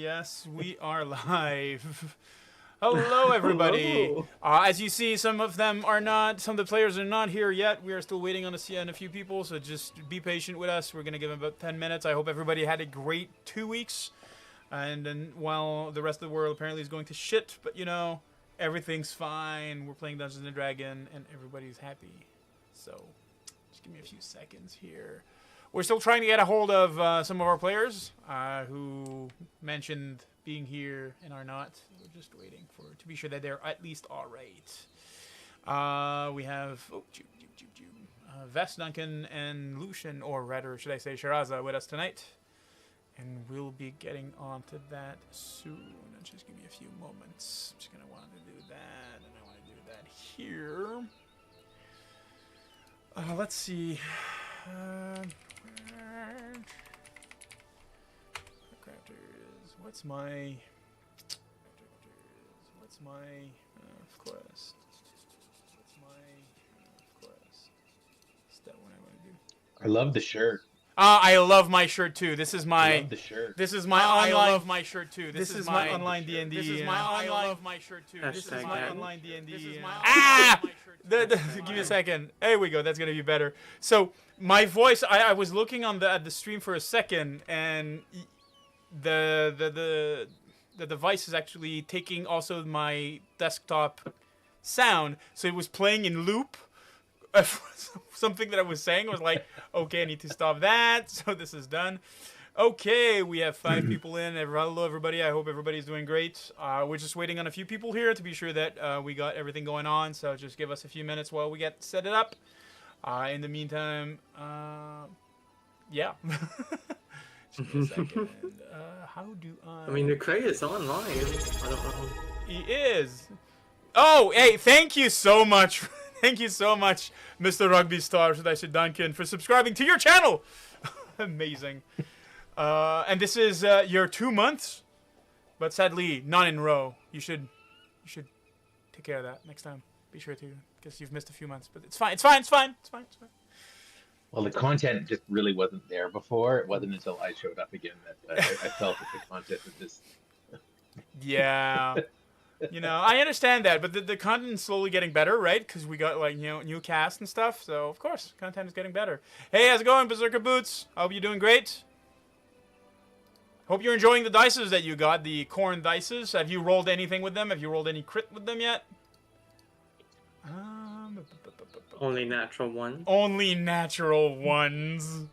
Yes, we are live. Hello, everybody. Hello. As you see, some of the players are not here yet. We are still waiting on a few people, so just be patient with us. We're going to give them about 10 minutes. I hope everybody had a great 2 weeks. And then while the rest of the world apparently is going to shit, but you know, everything's fine. We're playing Dungeons & Dragons, and everybody's happy. So, just give me a few seconds here. We're still trying to get a hold of some of our players who mentioned being here and are not. We're just waiting to be sure that they're at least all right. We have Vest, Duncan, and Lucian, or rather, should I say Shiraza, with us tonight. And we'll be getting on to that soon. Just give me a few moments. I'm just going to want to do that, and I want to do that here. Let's see. What's my quest? Is that what I want to do? I love the shirt. I love my shirt too. This is my. I love the shirt. This is my online. I love my shirt too. This is my online D&D. This is my online. I love my shirt too. This is my online D&D. This is my. Give me a second. There we go. That's gonna be better. So my voice. I was looking at the stream for a second, and the device is actually taking also my desktop sound, so it was playing in loop. Something that I was saying was like, okay, I need to stop that. So this is done. Okay, we have 5 people in. Hello, everybody. I hope everybody's doing great. We're just waiting on a few people here to be sure that we got everything going on. So just give us a few minutes while we get set it up. In the meantime, yeah. Just give me a second. How do I... I mean, the creator's online. I don't know. He is. Oh, hey, thank you so much. Thank you so much, Mr. Rugby Star, should I say Duncan, for subscribing to your channel. Amazing. And this is your 2 months, but sadly not in a row. You should take care of that next time. Be sure to, because you've missed a few months, but it's fine. It's fine. It's fine. It's fine. It's fine. Well, the content just really wasn't there before. It wasn't until I showed up again that I felt that the content was just. Yeah. You know, I understand that, but the content's slowly getting better, right? Because we got, like, you know, new cast and stuff. So, of course, content is getting better. Hey, how's it going, Berserker Boots? Hope you're doing great. Hope you're enjoying the dices that you got, the corn dices. Have you rolled anything with them? Have you rolled any crit with them yet? Only natural one. Only natural ones.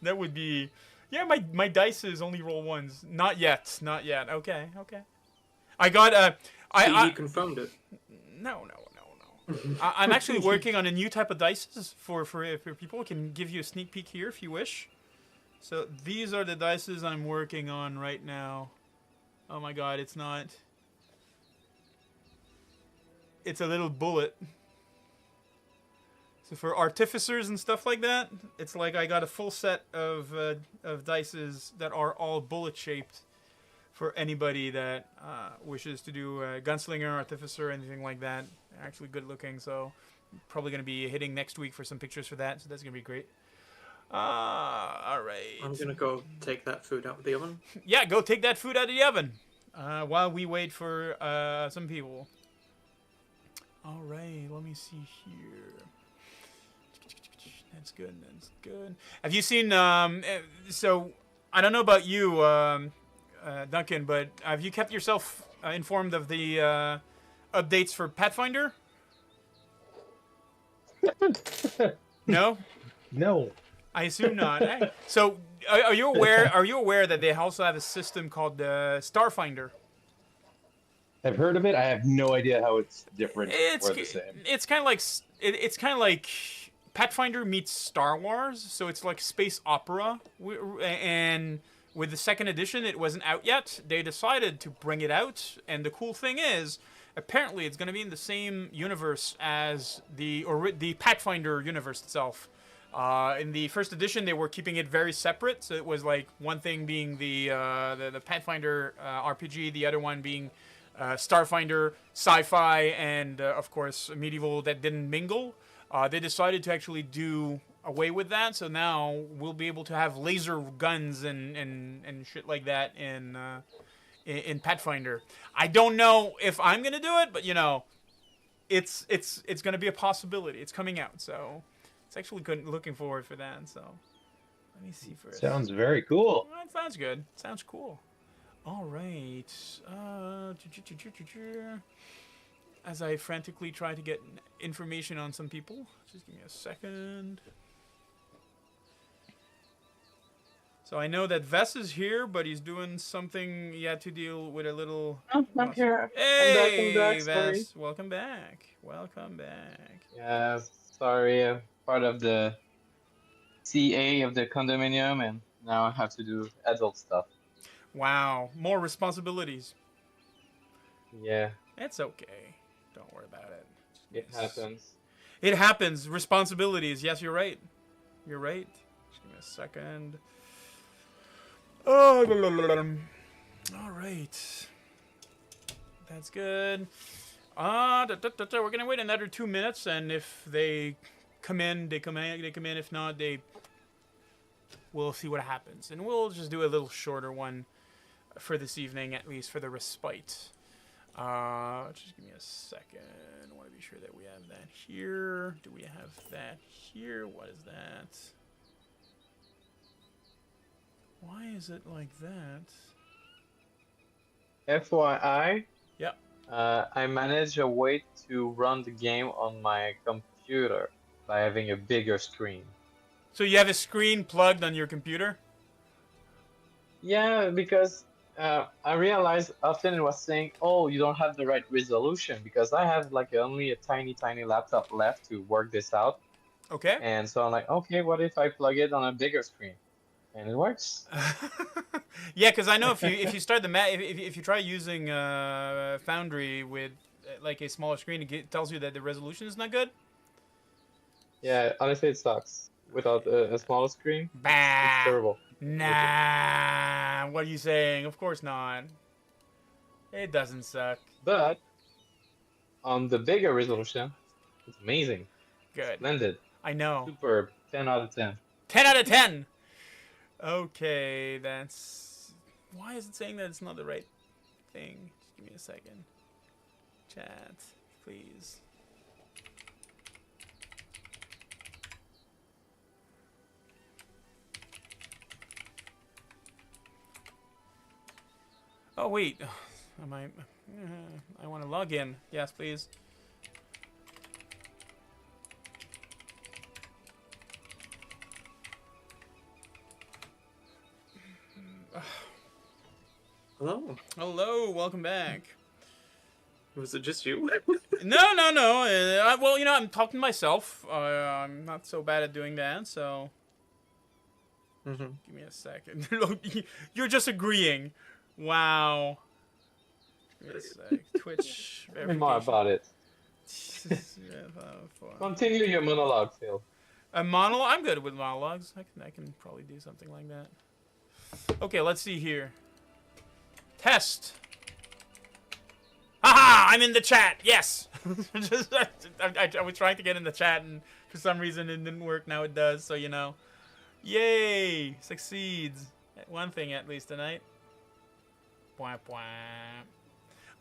That would be... Yeah, my dices only roll ones. Not yet. Not yet. Okay, okay. I got You confirmed it. No. I'm actually working on a new type of dices for people. I can give you a sneak peek here if you wish. So these are the dices I'm working on right now. Oh my god, it's not. It's a little bullet. So for artificers and stuff like that, it's like I got a full set of dices that are all bullet shaped. For anybody that wishes to do a gunslinger, artificer, anything like that. They're actually good looking, so probably going to be hitting next week for some pictures for that, so that's going to be great. Alright. I'm going to go take that food out of the oven. Yeah, go take that food out of the oven while we wait for some people. Alright, let me see here. That's good, that's good. Have you seen, so, I don't know about you, Duncan, but have you kept yourself informed of the updates for Pathfinder? No? No. I assume not. So, are you aware? Are you aware that they also have a system called Starfinder? I've heard of it. I have no idea how it's different or the same. It's kind of like Pathfinder meets Star Wars. So it's like space opera, and with the 2nd edition, it wasn't out yet. They decided to bring it out, and the cool thing is, apparently, it's going to be in the same universe as the Pathfinder universe itself. In the 1st edition, they were keeping it very separate, so it was like one thing being the Pathfinder RPG, the other one being Starfinder, sci-fi, and of course medieval that didn't mingle. They decided to actually do away with that. So now we'll be able to have laser guns and shit like that in Pathfinder. I don't know if I'm gonna do it, but you know, it's gonna be a possibility. It's coming out, so it's actually good. Looking forward for that. So let me see first. Sounds very cool. Well, that sounds good. Sounds cool. All right. As I frantically try to get information on some people, just give me a second. So I know that Vess is here, but he's doing something. He had to deal with a little. Oh, I'm here. Hey, I'm back, sorry. Vess, welcome back. Welcome back. Yeah, sorry. I'm part of the CA of the condominium, and now I have to do adult stuff. Wow, more responsibilities. Yeah, It's okay. Don't worry about it. it happens. It happens. Responsibilities. Yes, you're right. You're right. Just give me a second. Oh, all right. That's good. We're gonna wait another 2 minutes, and if they come in, they come in. They come in. If not, we'll see what happens, and we'll just do a little shorter one for this evening, at least for the respite. Just give me a second. I want to be sure that we have that here. Do we have that here? What is that? Why is it like that? FYI, Yep. I managed a way to run the game on my computer by having a bigger screen. So you have a screen plugged on your computer? Yeah, because I realized often it was saying, "Oh, you don't have the right resolution," because I have like only a tiny laptop left to work this out. Okay. And so I'm like, okay, what if I plug it on a bigger screen? And it works. Yeah, because I know if you start the if you try using Foundry with like a smaller screen, it tells you that the resolution is not good. Yeah, honestly, it sucks. Without a smaller screen, Bah. it's terrible. Nah. What are you saying? Of course not. It doesn't suck. But on the bigger resolution, it's amazing. Good. Splendid. I know. Superb. 10 out of 10. 10 out of 10. Okay, that's... Why is it saying that it's not the right thing? Just give me a second. Chat, please. Oh, wait. Am I... I want to log in. Yes, please. Hello. Hello, welcome back. Was it just you? No. Well, you know, I'm talking to myself. I'm not so bad at doing that, so... Mm-hmm. Give me a second. You're just agreeing. Wow. Give me a sec. Twitch Tell me more about it. Continue your monologue, Phil. A monologue? I'm good with monologues. I can probably do something like that. Okay, let's see here. Test. Haha! I'm in the chat. Yes. I was trying to get in the chat, and for some reason it didn't work. Now it does. So you know, yay! Succeeds. One thing at least tonight. Bwah, bwah.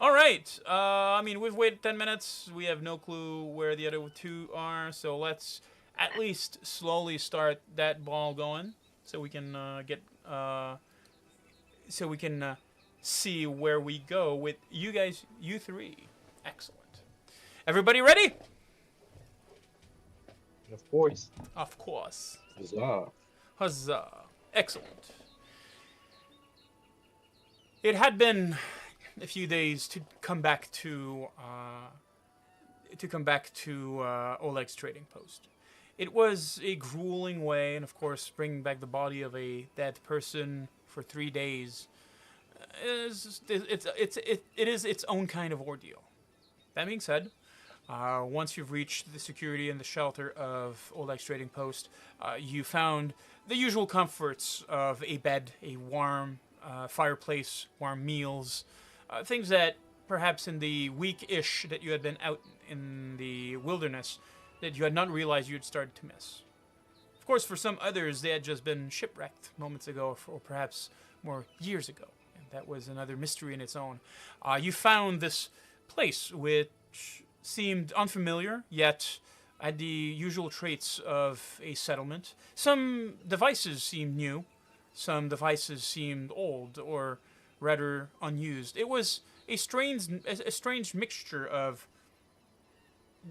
All right. I mean, we've waited 10 minutes. We have no clue where the other two are. So let's at least slowly start that ball going, so we can see where we go with you guys, you three. Excellent. Everybody ready? Of course. Of course. Huzzah. Huzzah. Excellent. It had been a few days to come back to Oleg's trading post. It was a grueling way, and of course, bringing back the body of a dead person for 3 days it is its own kind of ordeal. That being said, once you've reached the security and the shelter of Oleg's trading post, you found the usual comforts of a bed, a warm fireplace, warm meals, things that perhaps in the week-ish that you had been out in the wilderness that you had not realized you had started to miss. Of course, for some others, they had just been shipwrecked moments ago, or perhaps more years ago. And that was another mystery in its own. You found this place, which seemed unfamiliar, yet had the usual traits of a settlement. Some devices seemed new, some devices seemed old, or rather unused. It was a strange mixture of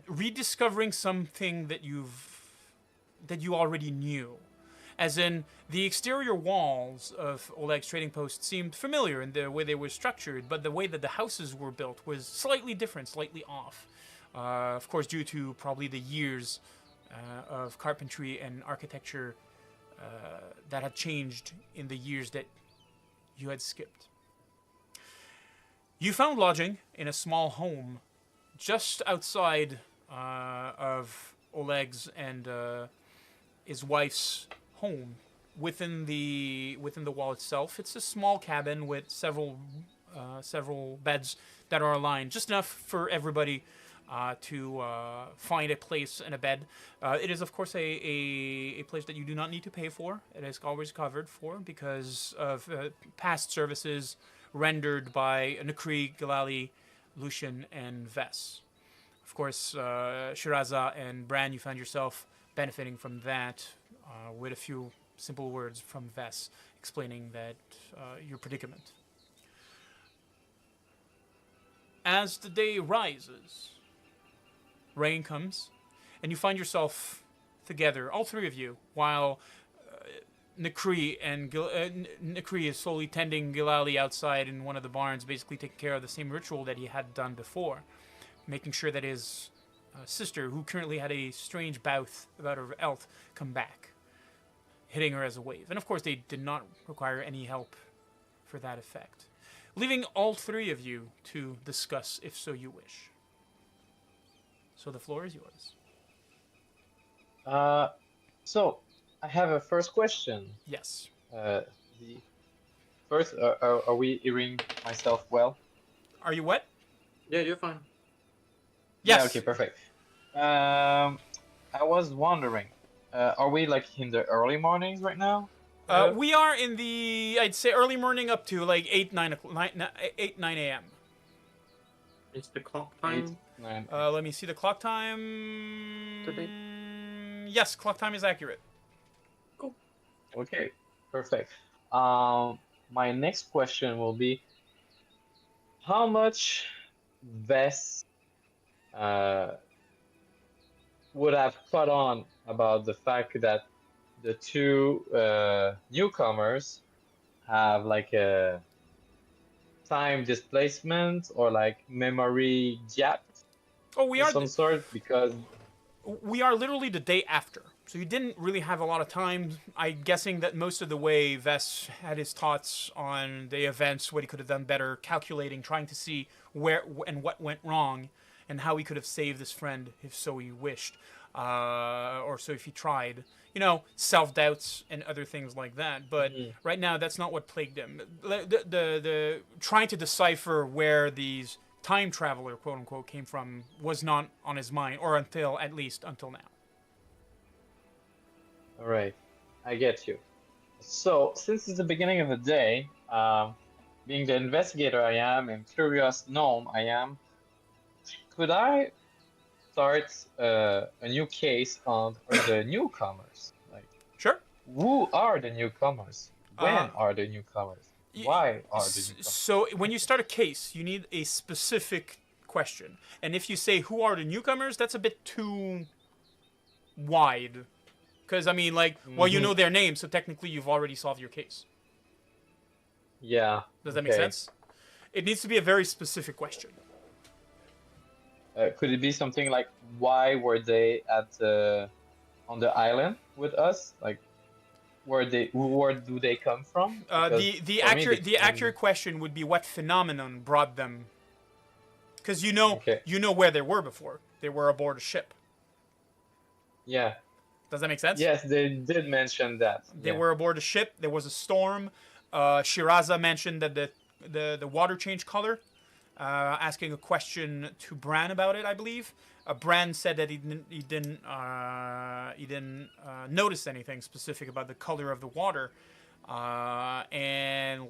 rediscovering something that you already knew. As in, the exterior walls of Oleg's trading post seemed familiar in the way they were structured, but the way that the houses were built was slightly different, slightly off. Of course, due to probably the years of carpentry and architecture that had changed in the years that you had skipped. You found lodging in a small home just outside of Oleg's and his wife's home. Within the wall itself, it's a small cabin with several beds that are aligned, just enough for everybody to find a place and a bed. It is, of course, a place that you do not need to pay for. It is always covered for because of past services rendered by Nakri, Galali, Lucian, and Vess. Of course, Shiraza and Bran, you found yourself benefiting from that with a few simple words from Vess explaining that your predicament. As the day rises, rain comes, and you find yourself together, all three of you, while Nakri is slowly tending Gilali outside in one of the barns, basically taking care of the same ritual that he had done before, making sure that his sister, who currently had a strange bout about her health, come back, hitting her as a wave. And of course, they did not require any help for that effect, leaving all three of you to discuss if so you wish. So the floor is yours. So I have a first question. Yes. The first, are we hearing myself well? Are you what? Yeah, you're fine. Yes. Yeah, okay, perfect. I was wondering, are we like in the early mornings right now? We are in the, I'd say, early morning up to like 9 a.m. It's the clock time. 9. Let me see the clock time. Today? Yes, clock time is accurate. Okay, perfect. My next question will be, how much Vess would have caught on about the fact that the two newcomers have like a time displacement or like memory gap Oh, we of are some sort? Because we are literally the day after, so you didn't really have a lot of time. I'm guessing that most of the way Vess had his thoughts on the events, what he could have done better, calculating, trying to see where and what went wrong, and how he could have saved his friend if so he wished, or so if he tried. You know, self-doubts and other things like that. But right now, that's not what plagued him. The trying to decipher where these time traveler, quote unquote, came from was not on his mind, or at least until now. all right, I get you. So since it's the beginning of the day, being the investigator I am and curious gnome I am, could I start a new case on the newcomers? Like, Sure. who are the newcomers? When are the newcomers? Why are the newcomers? So when you start a case, you need a specific question, and if you say who are the newcomers, that's a bit too wide. Because I mean, like, well, you know their names, so technically you've already solved your case. Yeah. Does that make sense? It needs to be a very specific question. Could it be something like, why were they on the island with us? Like, where do they come from? The accurate question would be what phenomenon brought them. Because you know where they were before. They were aboard a ship. Yeah. Does that make sense? Yes, they did mention that. They were aboard a ship. There was a storm. Shiraza mentioned that the water changed color. asking a question to Bran about it, I believe. Bran said that he didn't notice anything specific about the color of the water, and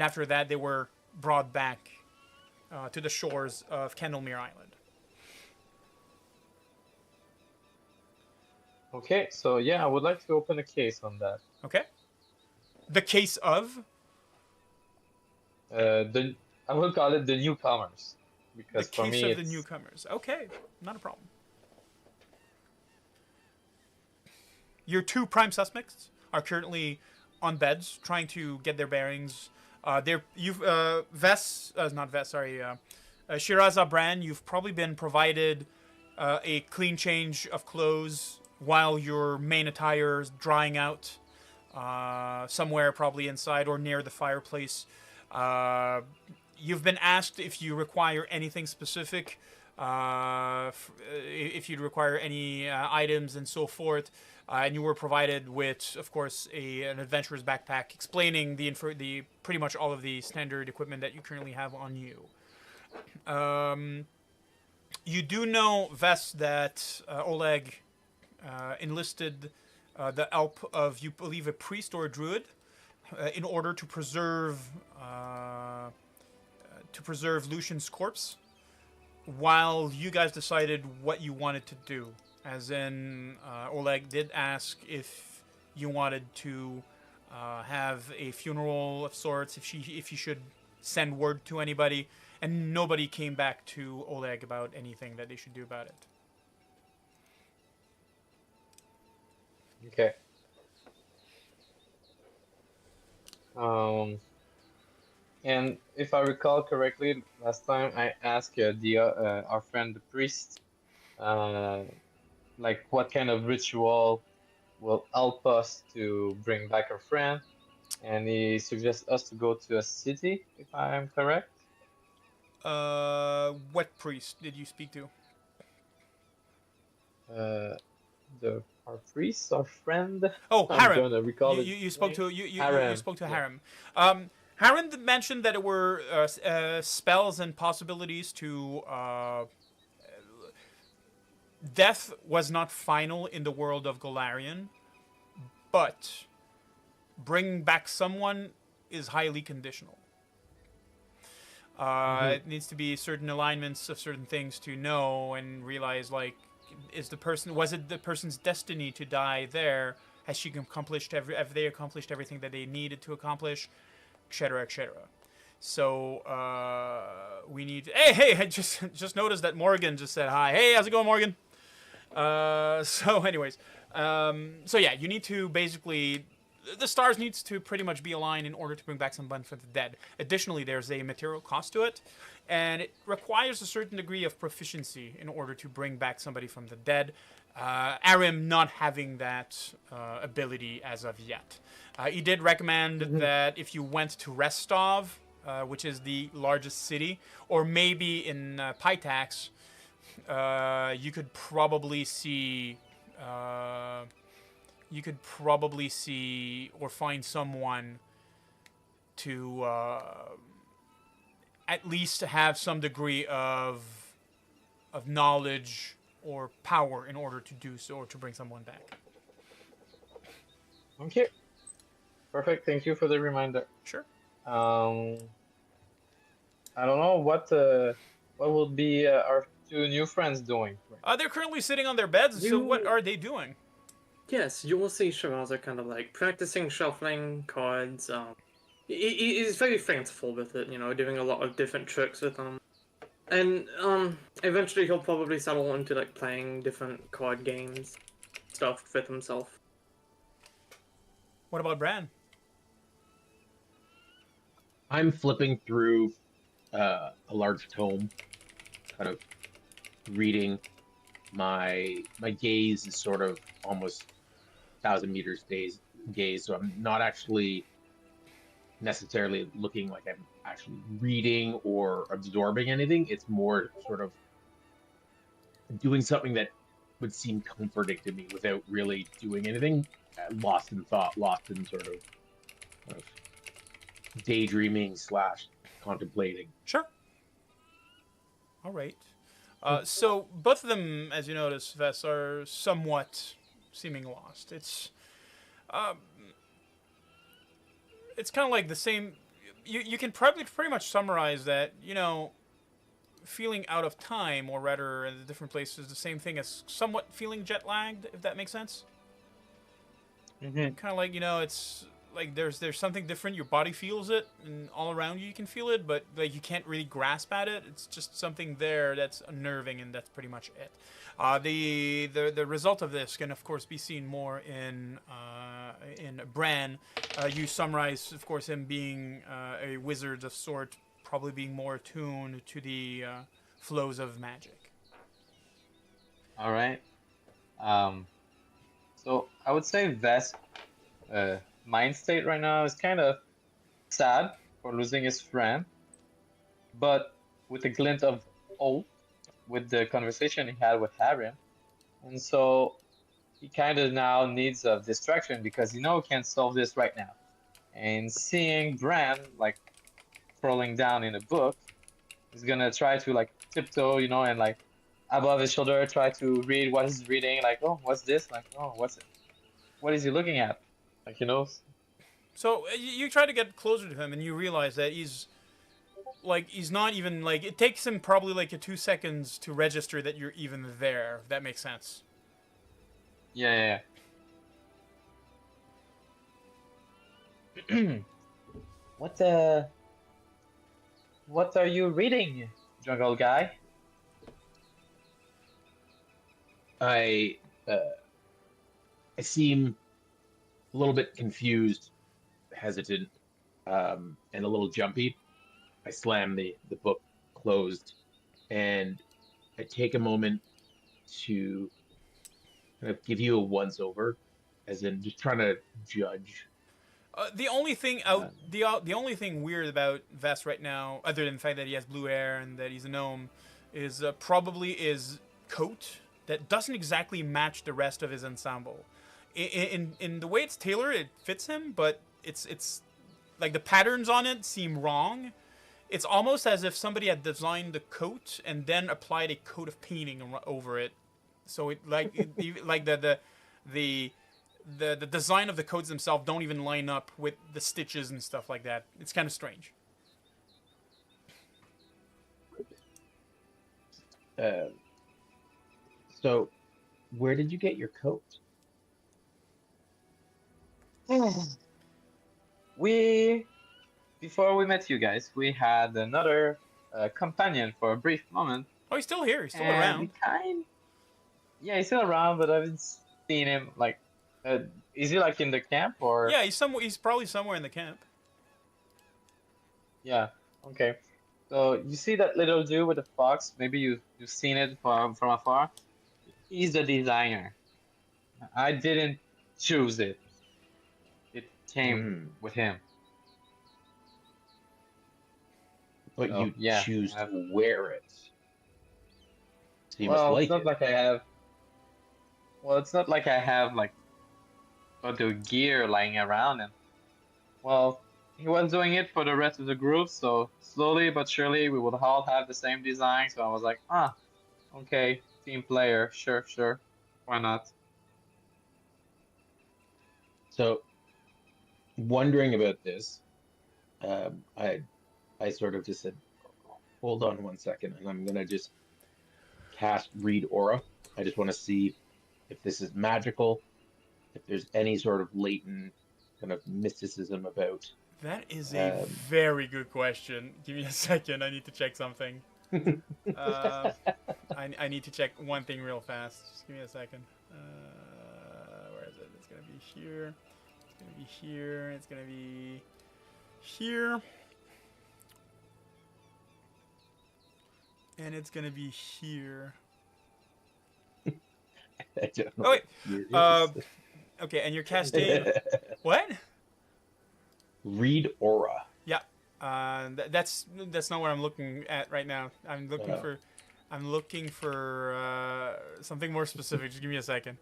after that they were brought back to the shores of Candlemere Island. Okay, so yeah, I would like to open a case on that. Okay. The case of I will call it the newcomers because the for case me of the it's newcomers. Okay, not a problem. Your two prime suspects are currently on beds, trying to get their bearings. Shiraza Bran, you've probably been provided a clean change of clothes while your main attire is drying out somewhere, probably inside or near the fireplace. You've been asked if you require anything specific, if you'd require any items and so forth. And you were provided with, of course, an adventurer's backpack explaining the pretty much all of the standard equipment that you currently have on you. You do know, Vess, that Oleg enlisted the help of, you believe, a priest or a druid in order to preserve Lucian's corpse, while you guys decided what you wanted to do. As in, Oleg did ask if you wanted to have a funeral of sorts, if you should send word to anybody, and nobody came back to Oleg about anything that they should do about it. okay. And if I recall correctly, last time I asked our friend the priest, like what kind of ritual will help us to bring back our friend, and he suggests us to go to a city, if I am correct. What priest did you speak to? Our priest, our friend. Oh, I'm Harem. gonna recall You, his you spoke name. to you Harem, spoke to yeah. Harem. Harem mentioned that it were spells and possibilities to. Death was not final in the world of Golarion, but bringing back someone is highly conditional. It needs to be certain alignments of certain things to know and realize, like, was it the person's destiny to die there? Has she accomplished have they accomplished everything that they needed to accomplish, etc., etc. So we need. Hey! I just noticed that Morgan just said hi. Hey, how's it going, Morgan? So, anyways, so yeah, you need to basically. The stars needs to pretty much be aligned in order to bring back someone from the dead. Additionally, there's a material cost to it, and it requires a certain degree of proficiency in order to bring back somebody from the dead. Arim not having that ability as of yet. He did recommend that if you went to Restov, which is the largest city, or maybe in Pitax, you could probably see or find someone to at least have some degree of knowledge or power in order to do so, or to bring someone back. Okay. Perfect. Thank you for the reminder. Sure. I don't know what will be our two new friends doing. They're currently sitting on their beds, so what are they doing? Yes, you will see Shiraza kind of like practicing shuffling cards. He's very fanciful with it, doing a lot of different tricks with them. And eventually he'll probably settle into like playing different card games, stuff with himself. What about Bran? I'm flipping through a large tome, kind of reading. My gaze is sort of almost 1,000 meters gaze, so I'm not actually necessarily looking like I'm actually reading or absorbing anything. It's more sort of doing something that would seem comforting to me without really doing anything. Lost in thought, lost in sort of daydreaming / contemplating. Sure. All right. So both of them, as you notice, Vess, are somewhat seeming lost. It's kind of like the same. You can probably pretty much summarize that. Feeling out of time, or rather, in the different places, the same thing as somewhat feeling jet lagged, if that makes sense. Mm-hmm. Kind of like it's like there's something different. Your body feels it, and all around you can feel it, but like you can't really grasp at it. It's just something there that's unnerving, and that's pretty much it. The result of this can of course be seen more in Bran. You summarize, of course, him being a wizard of sort, probably being more attuned to the flows of magic. All right. Um, so I would say Vest mind state right now is kind of sad for losing his friend, but with a glint of hope with the conversation he had with Harry. And so he kind of now needs a distraction because he can't solve this right now. And seeing Bran like crawling down in a book, he's gonna try to like tiptoe, and like above his shoulder try to read what he's reading. Like, oh, what's this? Like, oh, what's it? What is he looking at? Like, So you try to get closer to him, and you realize that he's not even like, it takes him probably like 2 seconds to register that you're even there. If that makes sense. Yeah. What are you reading, jungle guy? I seem a little bit confused, hesitant, and a little jumpy. I slam the book closed, and I take a moment to kind of give you a once over, as in just trying to judge. The only thing the only thing weird about Vest right now, other than the fact that he has blue hair and that he's a gnome, is probably his coat that doesn't exactly match the rest of his ensemble. In the way it's tailored, it fits him, but it's like the patterns on it seem wrong. It's almost as if somebody had designed the coat and then applied a coat of painting over it. So it like the design of the coats themselves don't even line up with the stitches and stuff like that. It's kind of strange. So, where did you get your coat? Before we met you guys, we had another companion for a brief moment. Oh, he's still here. He's still and around. Yeah, he's still around, but I haven't seen him. Like, is he like in the camp or? Yeah, he's probably somewhere in the camp. Yeah. Okay. So you see that little dude with the fox? Maybe you've seen it from afar. He's the designer. I didn't choose it. It came with him. But So, you yeah, choose to wear it. So you well, must it's like not it. like I have. Well, it's not like I have like other gear lying around, and well, he was doing it for the rest of the group. So slowly but surely, we would all have the same design. So I was like, okay, team player, sure, why not? So, wondering about this, I sort of just said, hold on 1 second, and I'm gonna just cast Read Aura. I just want to see if this is magical, if there's any sort of latent kind of mysticism about. That is a very good question. Give me a second. I need to check something. I need to check one thing real fast. Just give me a second. Where is it? It's gonna be here. It's gonna be here. It's gonna be here. And it's gonna be here. I don't know Oh wait. what it is. Okay, and you're casting what? Read Aura. Yeah. That's not what I'm looking at right now. I'm looking for something more specific. Just give me a second.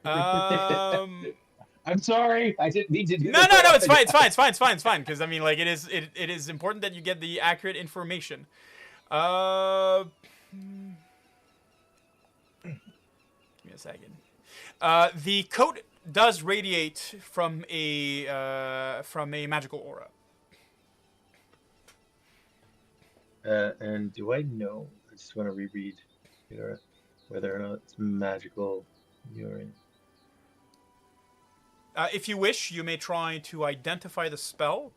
I'm sorry, I didn't need to do No, that. no, it's fine. Because I mean, like, it is important that you get the accurate information. Hmm, give me a second. The coat does radiate from a magical aura. And do I know? I just want to reread whether or not it's magical. Urine. If you wish, you may try to identify the spell.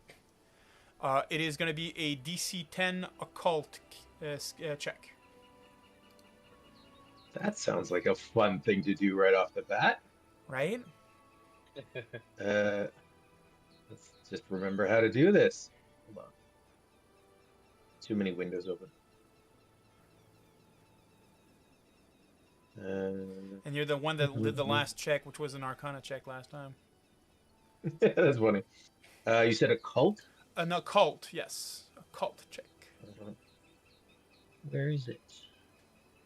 It is going to be a DC 10 occult check. That sounds like a fun thing to do right off the bat. Right? Let's just remember how to do this. Hold on. Too many windows open. And you're the one that did the last check, which was an Arcana check last time. That's funny. You said occult? An occult, yes. Occult check. Where is it?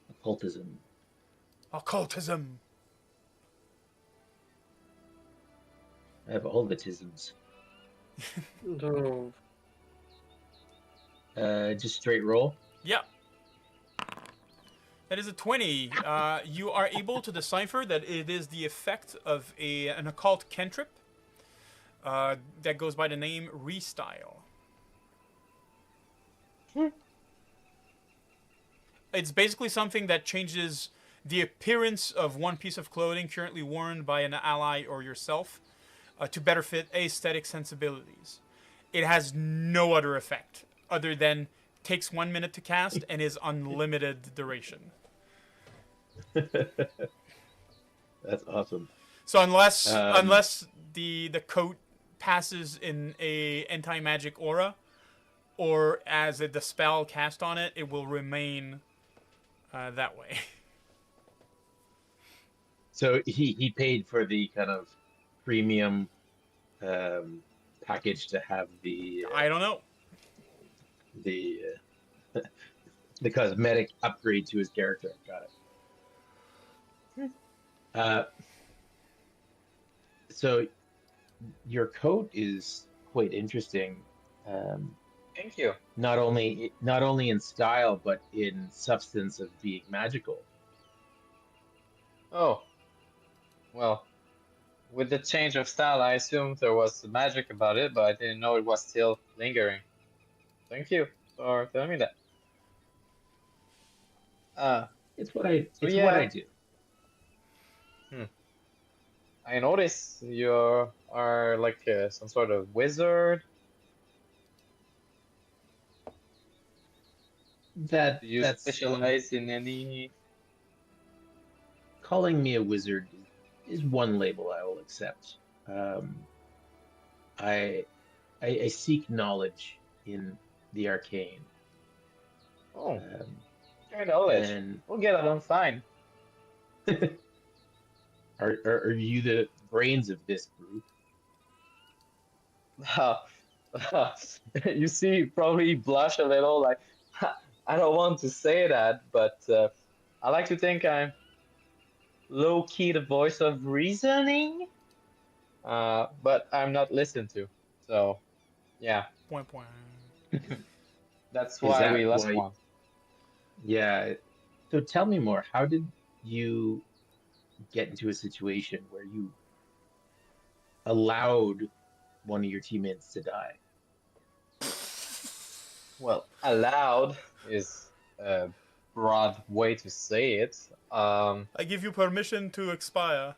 Occultism. Occultism. I have all the tisms. No. Just straight roll. Yeah. That is a 20. You are able to decipher that it is the effect of an occult cantrip that goes by the name Restyle. It's basically something that changes the appearance of one piece of clothing currently worn by an ally or yourself to better fit aesthetic sensibilities. It has no other effect other than takes 1 minute to cast and is unlimited duration. That's awesome. So unless the coat passes in a anti-magic aura, or as the spell cast on it, it will remain that way. So he paid for the kind of premium package to have the I don't know. the the cosmetic upgrade to his character. Got it. So your coat is quite interesting. Thank you. Not only in style but in substance of being magical. Oh, well, with the change of style, I assumed there was magic about it, but I didn't know it was still lingering. Thank you for telling me that. It's what I So it's what I yeah, do. I noticed you are like some sort of wizard. Do you That's specialize in any? calling me a wizard is one label I will accept. I, I seek knowledge in the arcane, Oh, um, your knowledge. and We'll get along fine. are you the brains of this group? You see, probably blush a little, like I don't want to say that, but I like to think I'm low key the voice of reasoning. But I'm not listened to. So, yeah, Point point. that's Is why we that lost why? one. Yeah. So tell me more. How did you get into a situation where you allowed one of your teammates to die? Well, allowed is a broad way to say it. I give you permission to expire.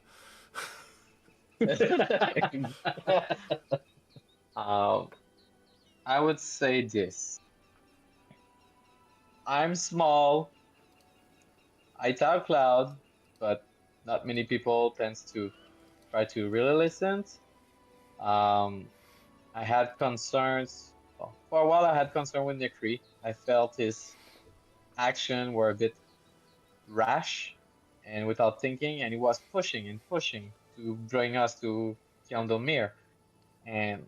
um, I would say this. I'm small. I talk loud, but not many people tends to try to really listen. Um, I had concerns. Well, for a while, I had concern with Nikri. I felt his action were a bit rash and without thinking, and he was pushing and pushing to bring us to Yondomir. And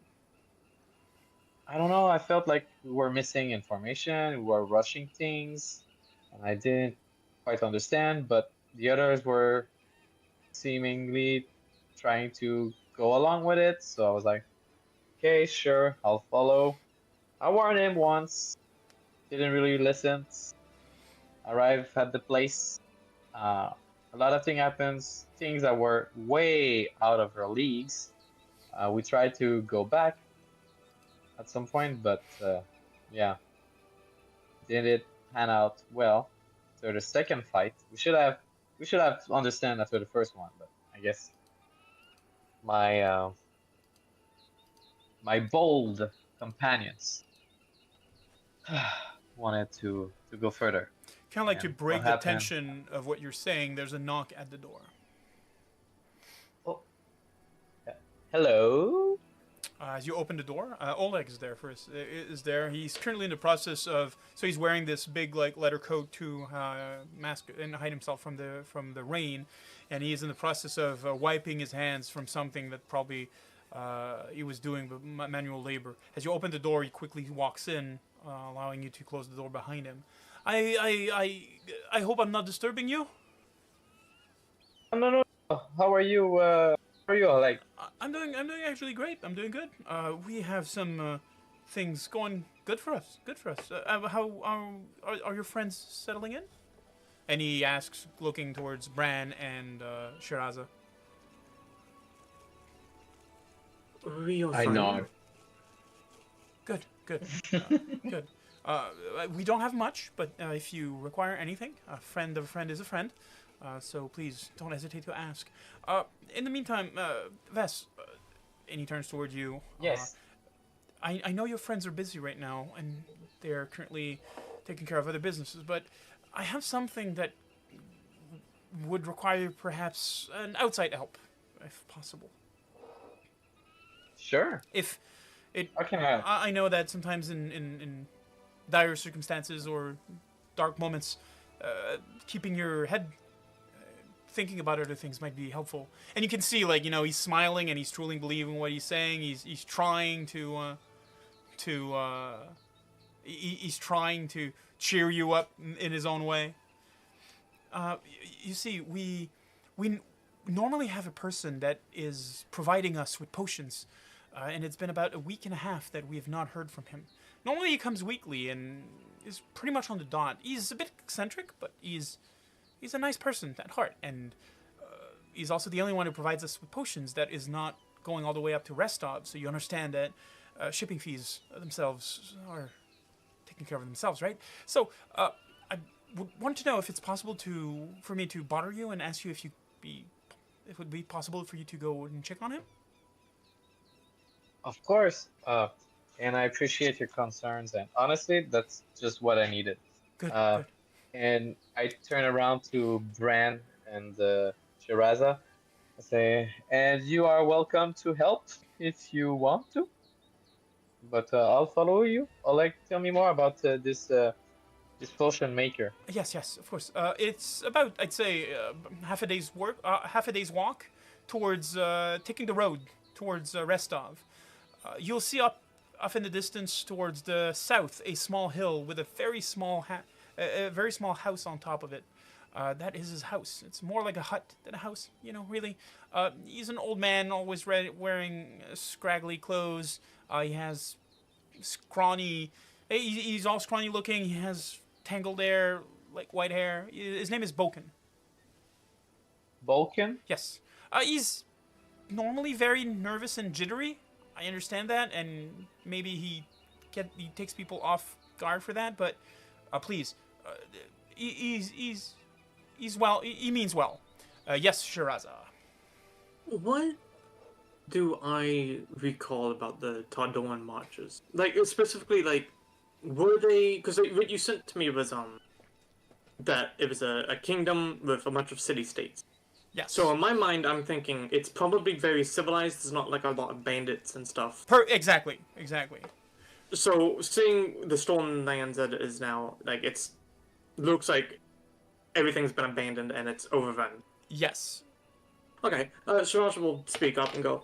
I don't know, I felt like we were missing information, we were rushing things, and I didn't quite understand, but the others were seemingly trying to go along with it, so I was like, okay, sure, I'll follow. I warned him once, didn't really listen. Arrive at the place. A lot of things happens, things that were way out of our leagues. We tried to go back at some point, but yeah, didn't pan out well. So the second fight, we should have understand after the first one, but I guess my my bold companions wanted to go further. Kind of like to And what break the happened? tension of what you're saying. There's a knock at the door. Oh, hello. As you open the door, Oleg is there first. Is there? He's currently in the process of. So he's wearing this big like leather coat to mask and hide himself from the rain, and he is in the process of wiping his hands from something that probably he was doing manual labor. As you open the door, he quickly walks in, allowing you to close the door behind him. I hope I'm not disturbing you. No. How are you? How are you? Like, I'm doing actually great. I'm doing good. We have some things going good for us. Good for us. How are your friends settling in? And he asks, looking towards Bran and Shiraza. We are I fine. nod. Good. Good. We don't have much, but if you require anything, a friend of a friend is a friend. So please don't hesitate to ask. In the meantime, Ves, and he turns towards you. yes. I know your friends are busy right now, and they're currently taking care of other businesses, but I have something that would require perhaps an outside help, if possible. Sure. If it, How can I? I know that sometimes in dire circumstances or dark moments, keeping your head thinking about other things might be helpful. And you can see, like, he's smiling and he's truly believing what he's saying. He's trying he's trying to cheer you up in his own way. You see, we normally have a person that is providing us with potions, and it's been about a week and a half that we have not heard from him. Normally he comes weekly and is pretty much on the dot. He's a bit eccentric, but he's a nice person at heart, and he's also the only one who provides us with potions that is not going all the way up to Restov. So you understand that shipping fees themselves are taking care of themselves, right? So I want to know if it's possible for me to bother you and ask you if it would be possible for you to go and check on him. Of course. And I appreciate your concerns, and honestly, that's just what I needed. Good. Uh, Good. And I turn around to Bran and Shiraza. I say, and you are welcome to help if you want to. But I'll follow you. Oleg, tell me more about this potion maker. Yes, of course. It's about, I'd say, half a day's walk towards taking the road towards Restov. You'll see up in the distance towards the south a small hill with a very small house on top of it. That is his house. It's more like a hut than a house, really. He's an old man, always wearing scraggly clothes. He has scrawny. He's all scrawny looking. He has tangled hair, like white hair. His name is Boken. Balkan? Yes. He's normally very nervous and jittery. I understand that, and maybe he takes people off guard for that. But please, he's well. He means well. Yes, Shiraza. What do I recall about the Tardoan marches? Like, specifically, like, were they... Because what you sent to me was, that it was a kingdom with a bunch of city-states. Yes. So in my mind, I'm thinking it's probably very civilized. There's not, like, a lot of bandits and stuff. Exactly. So, seeing the stolen lands that it is now, like, looks like everything's been abandoned and it's overrun. Yes. Okay, Sriracha will speak up and go,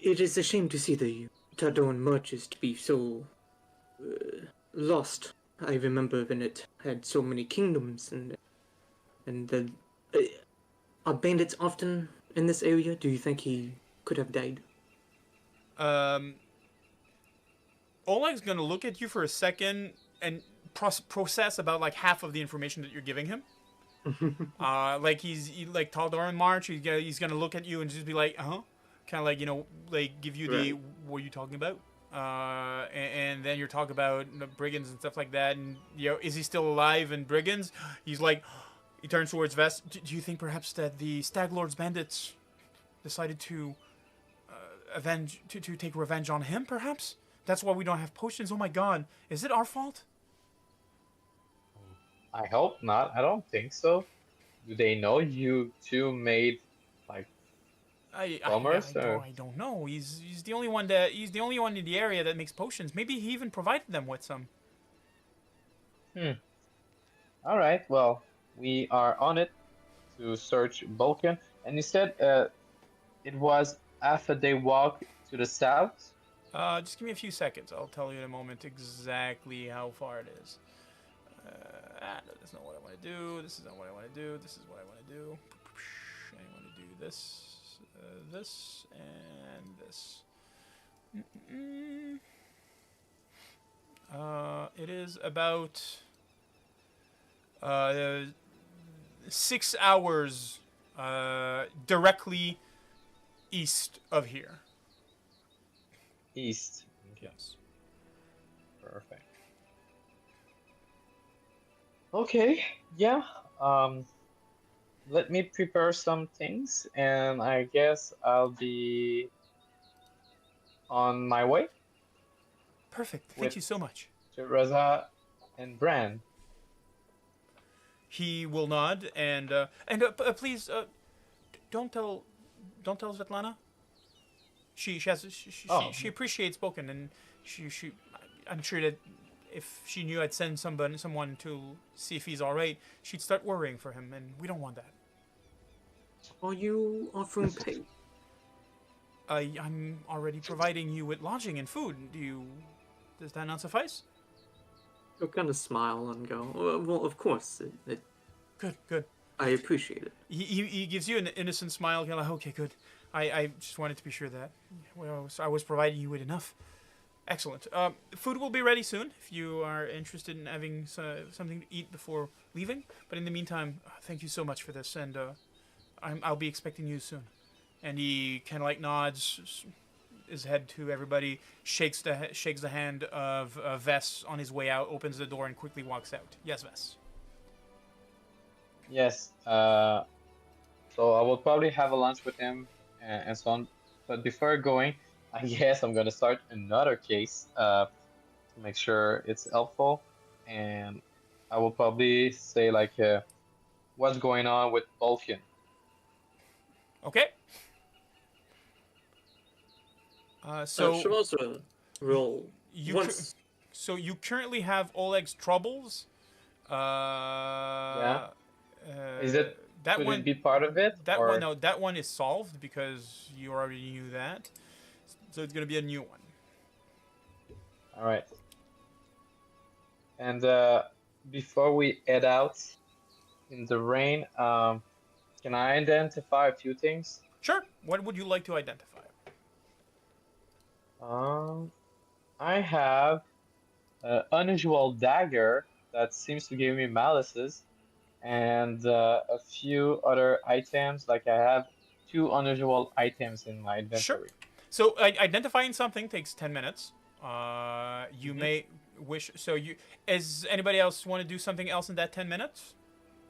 "It is a shame to see the Tardoan marches to be so lost. I remember when it had so many kingdoms, and the are bandits often in this area? Do you think he could have died?" Oleg's gonna look at you for a second, and process about like half of the information that you're giving him. Like like Taldor in March, he's gonna look at you and just be like, kind of like like give you the Right. what are you talking about, and then you're talking about brigands and stuff like that, and is he still alive in brigands? He's like, he turns towards Vest. Do you think perhaps that the Stag Lord's bandits decided to avenge to take revenge on him? Perhaps that's why we don't have potions. Oh my God, is it our fault? I hope not. I don't think so. Do they know you two made like plumbers or? I don't know. He's the only one in the area that makes potions. Maybe he even provided them with some. Hmm. All right. Well, we are on it to search Balkan, and you said it was half a day walk to the south. Just give me a few seconds. I'll tell you in a moment exactly how far it is. No, that's not what I want to do. This is not what I want to do. This is what I want to do. I want to do this, this, and this. It is about 6 hours directly east of here. East. Yes. Perfect. Okay, yeah. Let me prepare some things, and I guess I'll be on my way Perfect. Thank with you so much. Teresa and Bran. He will nod and please don't tell Svetlana. She appreciates Spoken, and she I'm sure that if she knew I'd send someone to see if he's all right, she'd start worrying for him, and we don't want that. Are you offering pay? I'm already providing you with lodging and food. Does that not suffice? You'll kind of smile and go, well, of course. Good. I appreciate it. He gives you an innocent smile. You're like, okay, good. I just wanted to be sure that I was providing you with enough. Excellent. Food will be ready soon if you are interested in having something to eat before leaving. But in the meantime, thank you so much for this, and I'll be expecting you soon. And he kind of like nods his head to everybody, shakes the hand of Vess on his way out, opens the door, and quickly walks out. Yes, Vess. Yes. So I will probably have a lunch with him and so on. But before going, I guess I'm gonna start another case to make sure it's helpful, and I will probably say like what's going on with Vulcan. Okay. So should also roll you once. so you currently have Oleg's troubles. Yeah. Uh, Is it that could one? it be part of it That or one, no, that one is solved because you already knew that. So it's gonna be a new one. all right? And before we head out in the rain, can I identify a few things? Sure. What would you like to identify? I have an unusual dagger that seems to give me malices, and a few other items. Like I have two unusual items in my Sure. inventory. So identifying something takes 10 minutes. You Mhm. may wish. So you, Does anybody else want to do something else in that 10 minutes?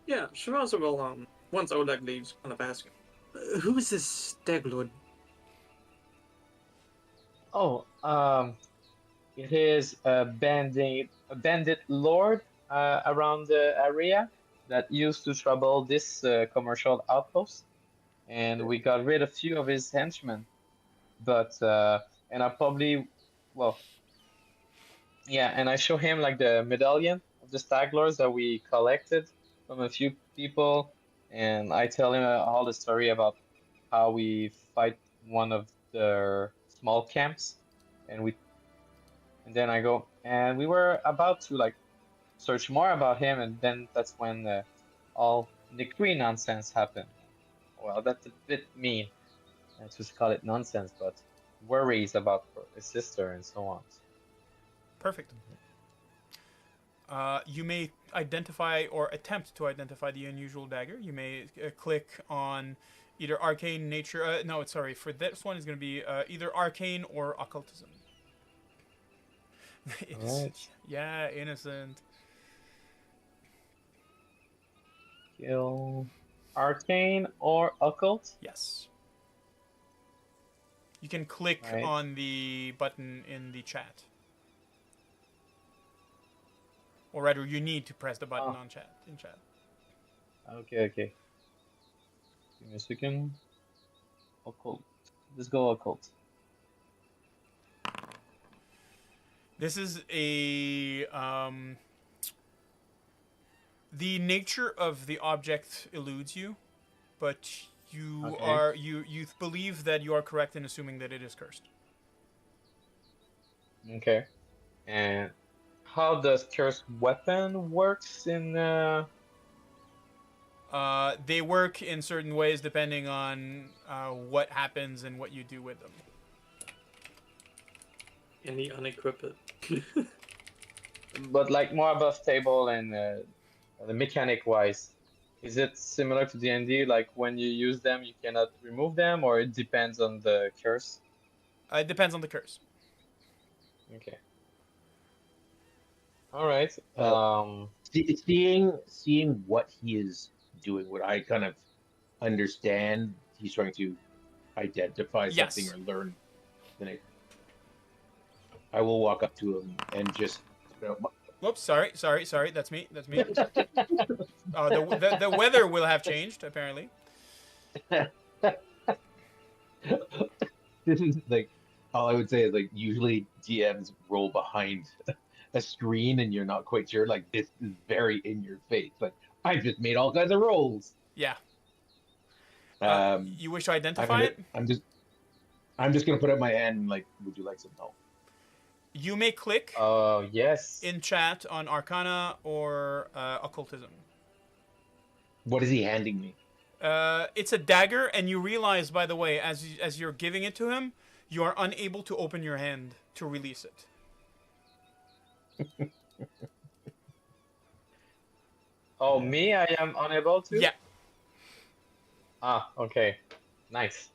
Yeah, Shiraza will, once Oleg leaves, kind of ask him, who is this Stag Lord? Oh, it is a bandit lord around the area that used to trouble this commercial outpost, and we got rid of few of his henchmen. But and I probably, well, yeah, and I show him like the medallion of the stag lords that we collected from a few people, and I tell him all the story about how we fight one of their small camps, and and then I go, and we were about to like search more about him, and then that's when all Nikri nonsense happened. Well, that's a bit mean to call it nonsense, but worries about his sister and so on. Perfect. You may identify or attempt to identify the unusual dagger. You may click on either arcane, nature. No, sorry. For this one, is going to be either arcane or occultism. Alright. Yeah, innocent. Skill. Arcane or occult? Yes. You can click Right. on the button in the chat. Or rather, you need to press the button Oh. on chat. In chat. Okay, okay. Give me a second. Occult. Let's go occult. This is a the nature of the object eludes you, but you Okay. you believe that you are correct in assuming that it is cursed. Okay. And how does cursed weapon works in They work in certain ways depending on what happens and what you do with them. Any unequip it. but like more above table and the mechanic wise? Is it similar to D&D? Like when you use them, you cannot remove them, or it depends on the curse? It depends on the curse. Okay. All right. Seeing what he is doing, what I kind of understand, he's trying to identify something Yes. or learn. Then I will walk up to him and just. Whoops, sorry, that's me. The weather will have changed, apparently. This is like all I would say is like usually GMs roll behind a screen and you're not quite sure. Like this is very in your face. Like I just made all kinds of rolls. Yeah. Um, You wish to identify it? I'm just gonna put up my hand and like, would you like some help? You may click Yes. in chat on Arcana or Occultism. What is he handing me? It's a dagger, and you realize, by the way, as you're giving it to him, you are unable to open your hand to release it. Oh, me? I am unable to? Yeah. Ah, okay. Nice.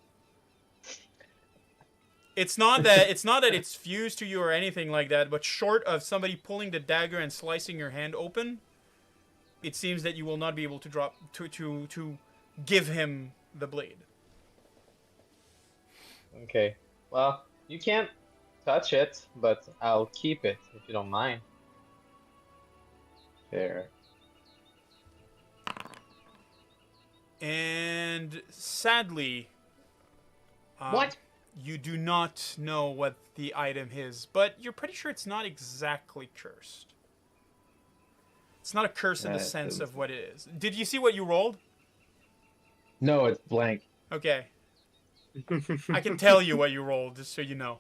It's not that it's fused to you or anything like that, but short of somebody pulling the dagger and slicing your hand open, it seems that you will not be able to drop to give him the blade. Okay. Well, you can't touch it, but I'll keep it if you don't mind. There. And sadly, What? you do not know what the item is, but you're pretty sure it's not exactly cursed. It's not a curse in the sense of what it is. Did you see what you rolled? No, it's blank. Okay. I can tell you what you rolled, just so you know.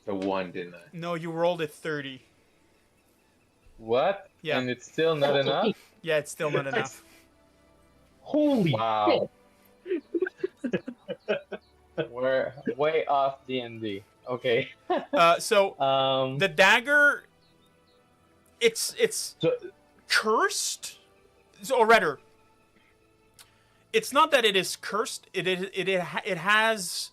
The one, didn't I? No, you rolled at 30. What? Yeah. And it's still not enough? Yeah, it's still not enough. Holy Wow. shit. We're way off D&D. Okay. So the dagger, it's So, cursed. So, or rather, it's not that it is cursed. It has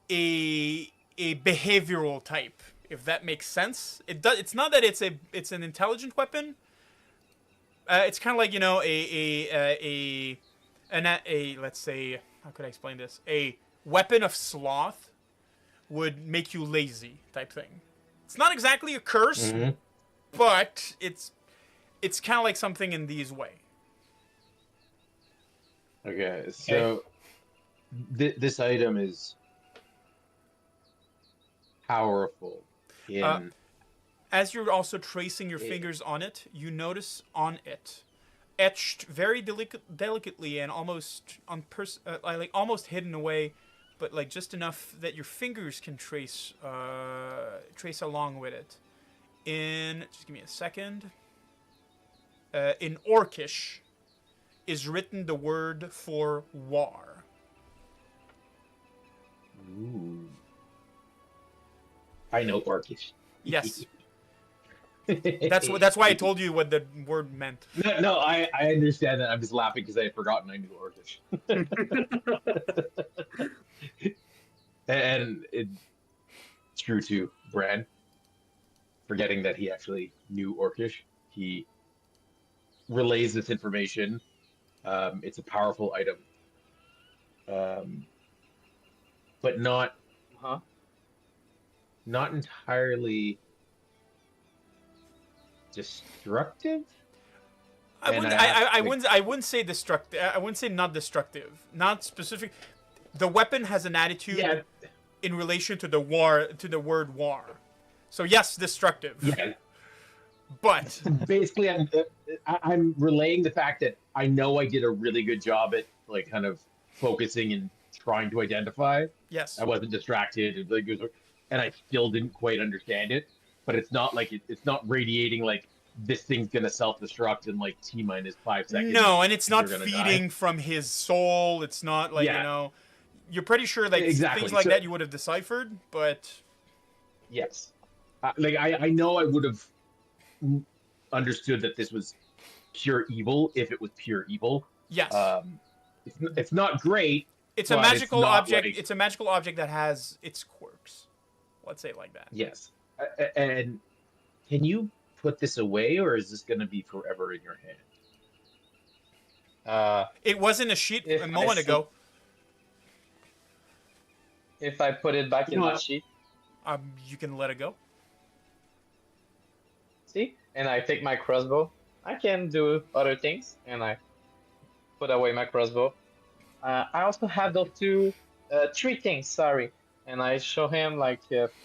a behavioral type, if that makes sense. It does. It's not that it's an intelligent weapon. It's kind of like, you know, a let's say, how could I explain this? A weapon of sloth would make you lazy type thing. It's not exactly a curse, but it's kind of like something in these way. okay, so this item is powerful in As you're also tracing your fingers on it, you notice on it, etched very delicately and almost like almost hidden away, but like just enough that your fingers can trace along with it. Just give me a second. In Orcish is written the word for war. Ooh. I know Orcish. Yes. That's why I told you what the word meant. No, I understand that. I'm just laughing because I had forgotten I knew Orcish. And it's true too, Bran. Forgetting that he actually knew Orcish, he relays this information. It's a powerful item, but Huh? not entirely destructive. I wouldn't say destructive. I wouldn't say not destructive. Not specific. The weapon has an attitude in relation to the word war. So yes, destructive. Yeah. But Basically, I'm relaying the fact that I know I did a really good job at like kind of focusing and trying to identify. yes. I wasn't distracted, and I still didn't quite understand it. But it's not like it's not radiating like this thing's gonna self-destruct in like T-5 seconds. No, and it's not You're gonna feeding die. from his soul. It's not like Yeah. You're pretty sure like Exactly. things like So- that you would have deciphered, but Yes. I know I would have understood that this was pure evil if it was pure evil. yes. It's not great. It's a but magical not object. like- It's a magical object that has its quirks. Let's say it like that. Yes. And can you put this away, or is this going to be forever in your hand? It wasn't a sheet If a I moment see- ago. If I put it back in my sheet, You can let it go. see, and I take my crossbow, I can do other things, and I put away my crossbow. I also have those three things, sorry, and I show him like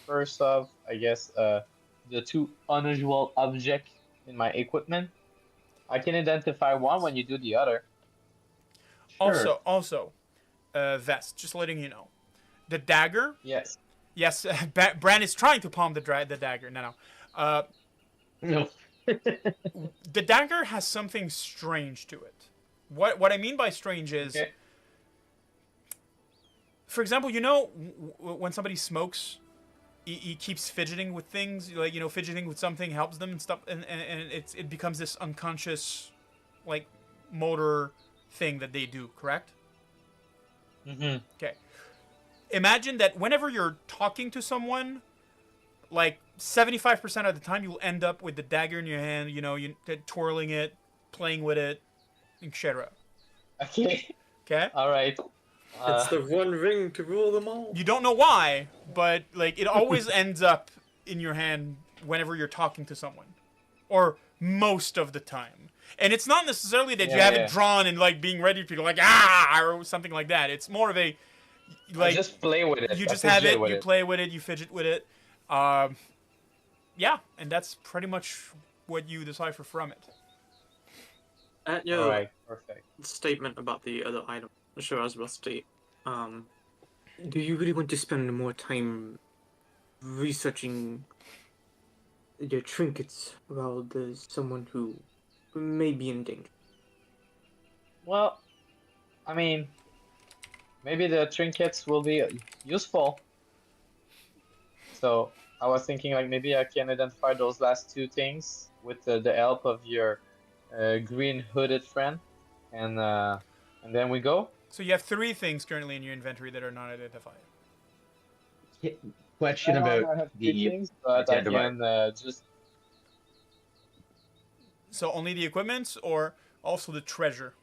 first off, I guess the two unusual objects in my equipment. I can identify one when you do the other. Also, Vest, just letting you know. The dagger, Yes. yes, Bran is trying to palm the dagger. No. No. The dagger has something strange to it. What I mean by strange is, Okay. for example, when somebody smokes, he keeps fidgeting with things. Like fidgeting with something helps them and stuff, and it becomes this unconscious, like, motor thing that they do. Correct? Mm-hmm. Okay. Imagine that whenever you're talking to someone, like 75% of the time, you'll end up with the dagger in your hand. You twirling it, playing with it, etc. Okay. Okay. All right. It's the one ring to rule them all. You don't know why, but like it always ends up in your hand whenever you're talking to someone, or most of the time. And it's not necessarily that you have it drawn and like being ready to like or something like that. It's more of a like I just play with it. you I just have fidget it, with you play with it, you fidget with it. Yeah, and that's pretty much what you decipher from it. At your All right. Perfect. statement about the other item, Shiraz Rusty, do you really want to spend more time researching the trinkets while there's someone who may be in danger? Well, I mean, maybe the trinkets will be useful. So I was thinking like maybe I can identify those last two things with the help of your green hooded friend, and then we go. So you have 3 things currently in your inventory that are not identified. Question I about have three the things, but I identify. can just So only the equipment, or also the treasure?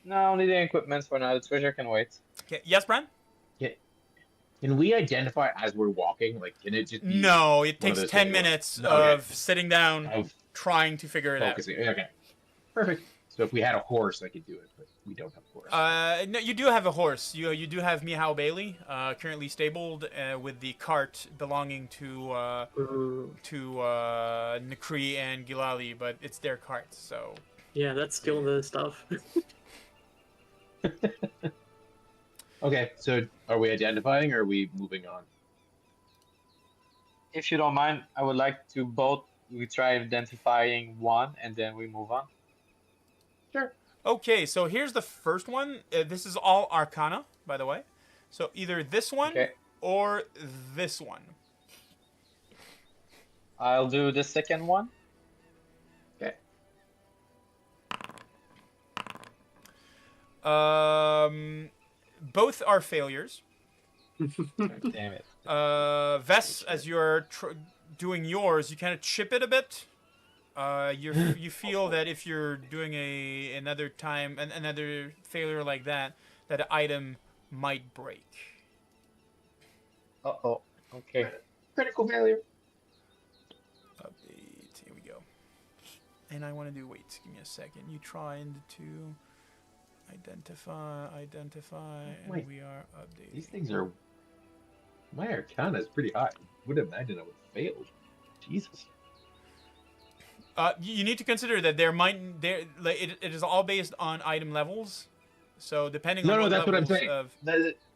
no only the equipment for now. The treasure can wait. Okay. Yes, Bran? Can we identify as we're walking? Like, can it just be No, it one of takes those 10 things minutes where- Okay. of sitting down, of trying to figure it out. focusing? Okay, perfect. So if we had a horse, I could do it, but we don't have a horse. No, you do have a horse. You do have Mihao Bailey, currently stabled with the cart belonging to Nakri and Gilali, but it's their cart, so Yeah, that's still the stuff. Okay, so are we identifying or are we moving on? If you don't mind, I would like to we try identifying one and then we move on. Sure. Okay, so here's the first one. This is all Arcana, by the way. So either this one Okay. or this one. I'll do the second one. Okay. Both are failures. Damn it. Vess, as you're doing yours, you kind of chip it a bit. You feel that if you're doing another failure like that, that item might break. Uh-oh. Okay. Critical failure. Update. Here we go. And I want to do. Wait, give me a second. You trying to identify, and Wait. we are updating. These things are. My Arcana is pretty high. Would imagine I would have failed. Jesus. You need to consider that it is all based on item levels. So depending on No, that's what I'm levels saying. of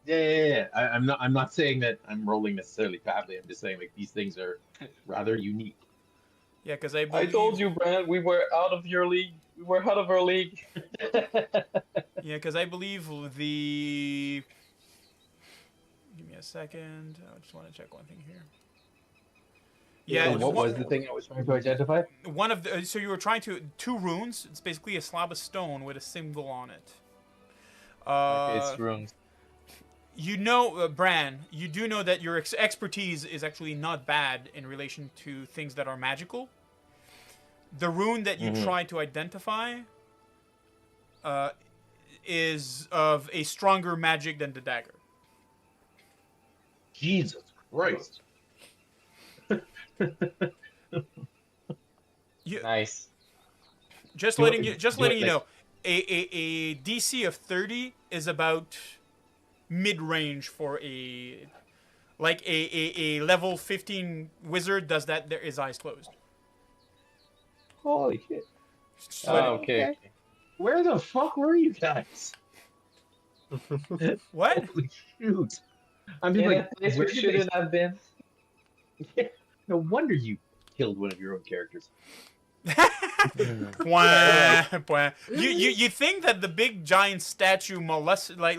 Yeah. I'm not saying that I'm rolling necessarily badly. I'm just saying like these things are rather unique. yeah, because I told you, Brand, we were out of your league. We were out of our league. Yeah, because I believe the. Give me a second. I just want to check one thing here. Yeah, So what was the thing I was trying to identify? one of the. So you were trying to 2 runes. It's basically a slab of stone with a symbol on it. It's runes. You know, Bran, you do know that your expertise is actually not bad in relation to things that are magical. The rune that you tried to identify is of a stronger magic than the dagger. Jesus Christ. Nice. Just Do letting it- you do it know, a DC of 30 is about mid-range for a level 15 wizard does that. There is eyes closed. Holy shit. Just let it- Okay. Where the fuck were you guys? What? Holy shoot. I'm just In like, a place where we did shouldn't have been. No wonder you killed one of your own characters. Wah, wah. You think that the big giant statue molest like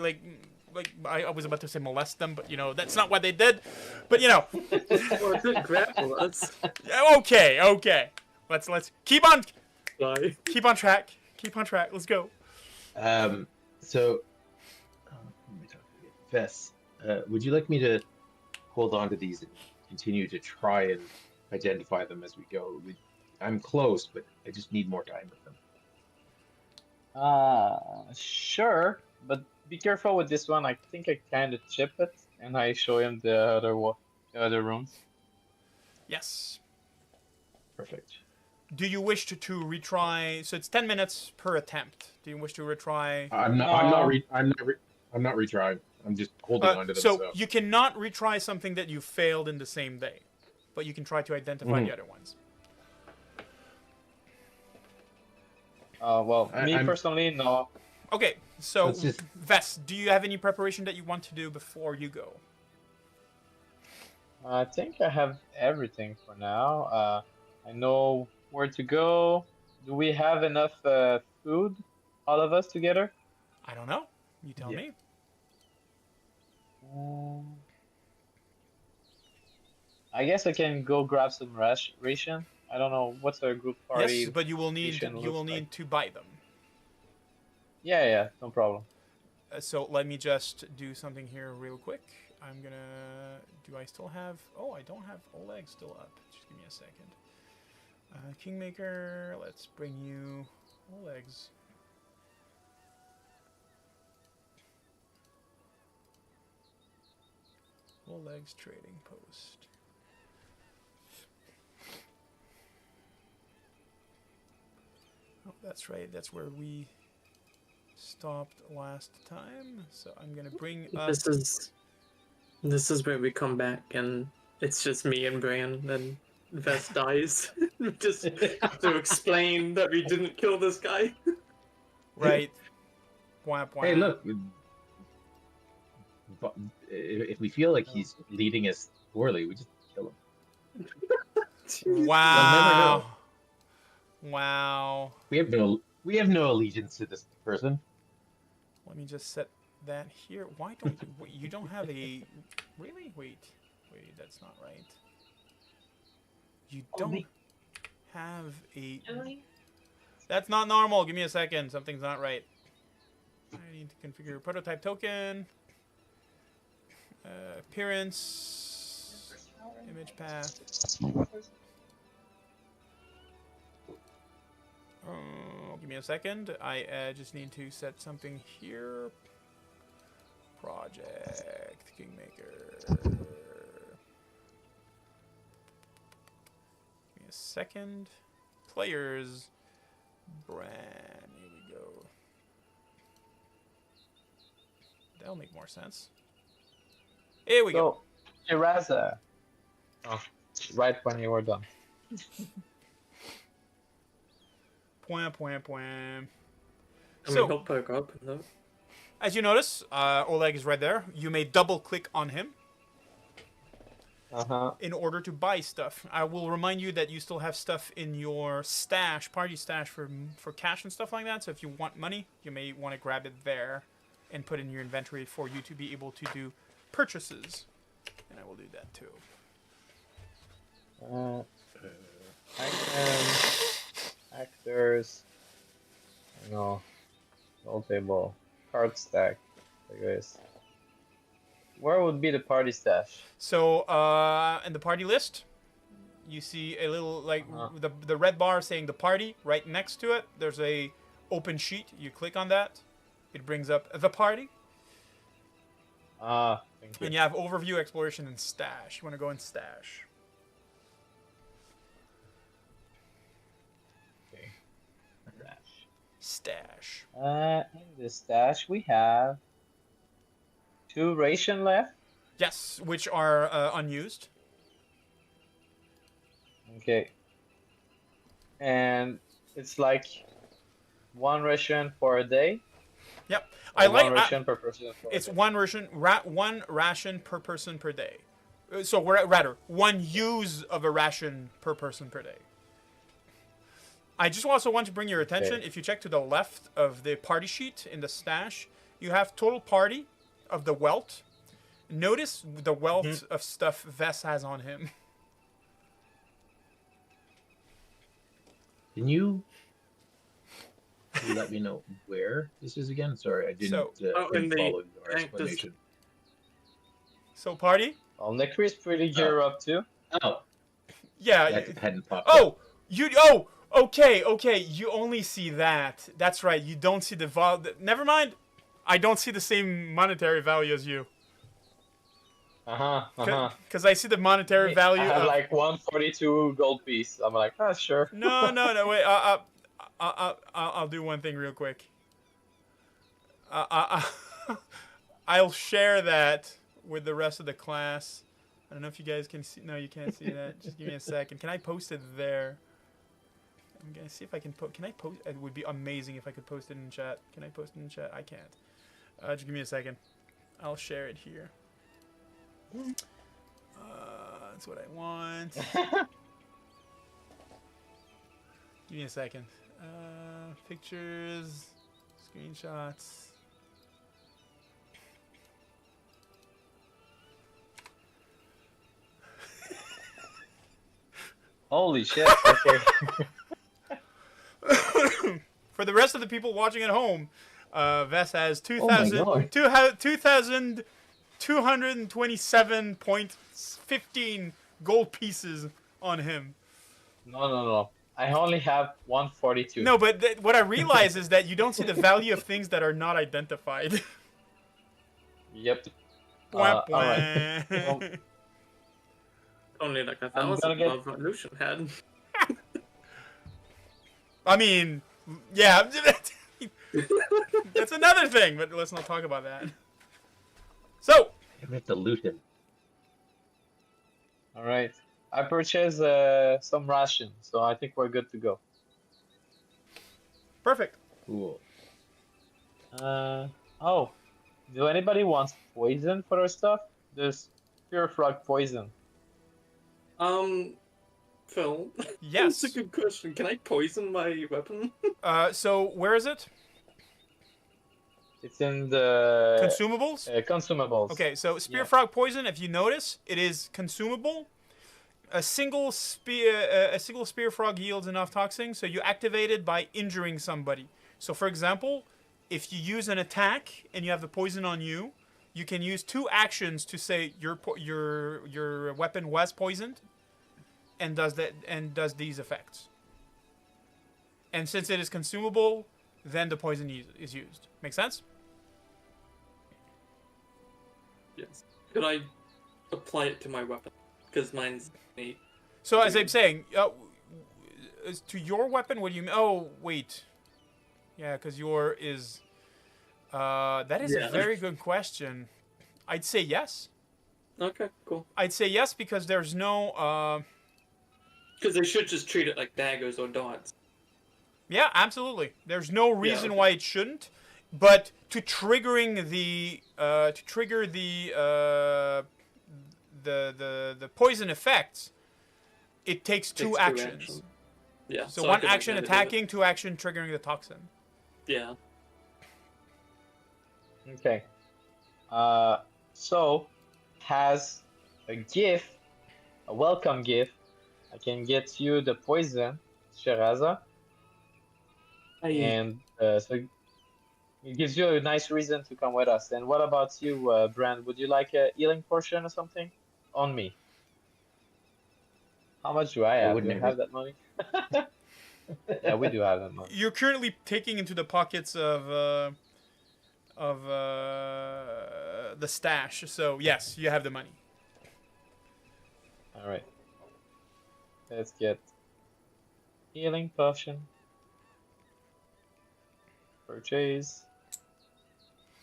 I was about to say molest them, but you know that's not what they did. But you know, Well, it did grapple us. okay. Let's keep on Sorry. track. Keep on track. Let's go. So, what am I talking about? Vess, would you like me to hold on to these and continue to try and identify them as we go? I'm close, but I just need more time with them. Sure, but be careful with this one. I think I kind of chip it, and I show him the other rooms. Yes. Perfect. Do you wish to retry? So it's 10 minutes per attempt. Do you wish to retry? I'm not retrying. I'm just holding on to them. So you cannot retry something that you failed in the same day, but you can try to identify the other ones. Well, I'm- personally, no. Okay, so Let's just- Vess, do you have any preparation that you want to do before you go? I think I have everything for now. I know where to go. Do we have enough food, all of us together? I don't know. You tell me. I guess I can go grab some ration. I don't know what's our group party. Yes, but you will need ration looks like. to buy them. Yeah, no problem. So let me just do something here real quick. I'm gonna. Do I still have? Oh, I don't have Oleg still up. Just give me a second. Kingmaker, let's bring you Oleg's. Oleg's trading post. Oh, that's right. That's where we stopped last time. So I'm gonna bring up. This is where we come back and it's just me and Brian and Vess dies. Just to explain that we didn't kill this guy. Right. Wah, wah. Hey, look. But if we feel like he's leading us poorly, we just kill him. Wow. Wow. We have no allegiance to this person. Let me just set that here. Why don't you? Wait, you don't have a. Really? Wait, that's not right. You Oh, don't me. have a... That's not normal. Give me a second. Something's not right. I need to configure prototype token. Appearance. Image path. Give me a second. I just need to set something here. Project Kingmaker. Give me a second. Players. Brand. Here we go. That'll make more sense. Here we go. So, Iraza. Oh, right when you were done. Point. I So, mean, he'll poke up, though. as you notice, Oleg is right there. You may double click on him Uh-huh. in order to buy stuff. I will remind you that you still have stuff in your stash, party stash for cash and stuff like that. So if you want money, you may want to grab it there and put it in your inventory for you to be able to do purchases. And I will do that too. Items, actors, no, roll table, card stack, I guess. Where would be the party stash? So in the party list, you see a little like the red bar saying the party. Right next to it, there's a open sheet. You click on that, it brings up the party. Thank you. And you have overview, exploration, and stash. You want to go in stash. Okay. Stash. In the stash we have 2 ration left. Yes, which are unused. Okay. And it's like 1 ration for a day. Yep. Or 1 ration per person. It's one ration per person per day. So rather 1 use of a ration per person per day. I just also want to bring your attention. Okay. If you check to the left of the party sheet in the stash, you have total party of the wealth. Notice the wealth of stuff Vess has on him. Can you let me know where this is again? Sorry, I didn't, didn't follow your explanation. So party? Well, Necri is pretty gear up too. Oh, Yeah. that hadn't popped Oh, up. okay. You only see that. That's right. You don't see the never mind. I don't see the same monetary value as you. Because I see the monetary value. I have like 142 gold piece. I'm like, sure. No. Wait. I'll do one thing real quick. I'll share that with the rest of the class. I don't know if you guys can see. No, you can't see that. Just give me a second. Can I post it there? I'm gonna see if I can post. Can I post? It would be amazing if I could post it in chat. Can I post it in chat? I can't. Just give me a second. I'll share it here. That's what I want. Give me a second. Pictures, screenshots. Holy shit! Okay. For the rest of the people watching at home, Vess has Oh my God. 2,227.15 gold pieces on him. No. I only have 142. No, but what I realize is that you don't see the value of things that are not identified. Yep. Bwah, Alright. bwah. Only like a I'm 1,000 gonna get- above what Lucian had. I mean, yeah. That's another thing, but let's not talk about that. So, I have to loot him. Alright. I purchased some rations, so I think we're good to go. perfect. Cool. Oh. Do anybody want poison for our stuff? There's pure frog poison. Phil. Yes. That's a good question. Can I poison my weapon? So where is it? It's in the Consumables? consumables. Okay, so Spear Yeah. Frog Poison, if you notice, it is consumable. a single spear frog yields enough toxin, so you activate it by injuring somebody. So, for example, if you use an attack and you have the poison on you, you can use 2 actions to say your weapon was poisoned, and does these effects. And since it is consumable, then the poison is used. Make sense? Yes. Could I apply it to my weapon? Because mine's 8. So as I'm saying, to your weapon, what do you mean? Oh, wait. Yeah, because your is... that is a very good question. I'd say yes. Okay, cool. I'd say yes because there's no... Because they should just treat it like daggers or darts. Yeah, absolutely. There's no reason okay. why it shouldn't. But to triggering the... to trigger the poison effects, it takes 2 actions. Yeah. So 1 action attacking, 2 action triggering the toxin. Yeah. Okay. So, has a gift, a welcome gift, I can get you the poison, Shiraza. And so it gives you a nice reason to come with us. And what about you, Brand? Would you like a healing potion or something? On me. How much do I have? Do I have that money? Yeah, we do have that money. You're currently taking into the pockets of the stash, so yes, you have the money. All right. Let's get healing potion. Purchase.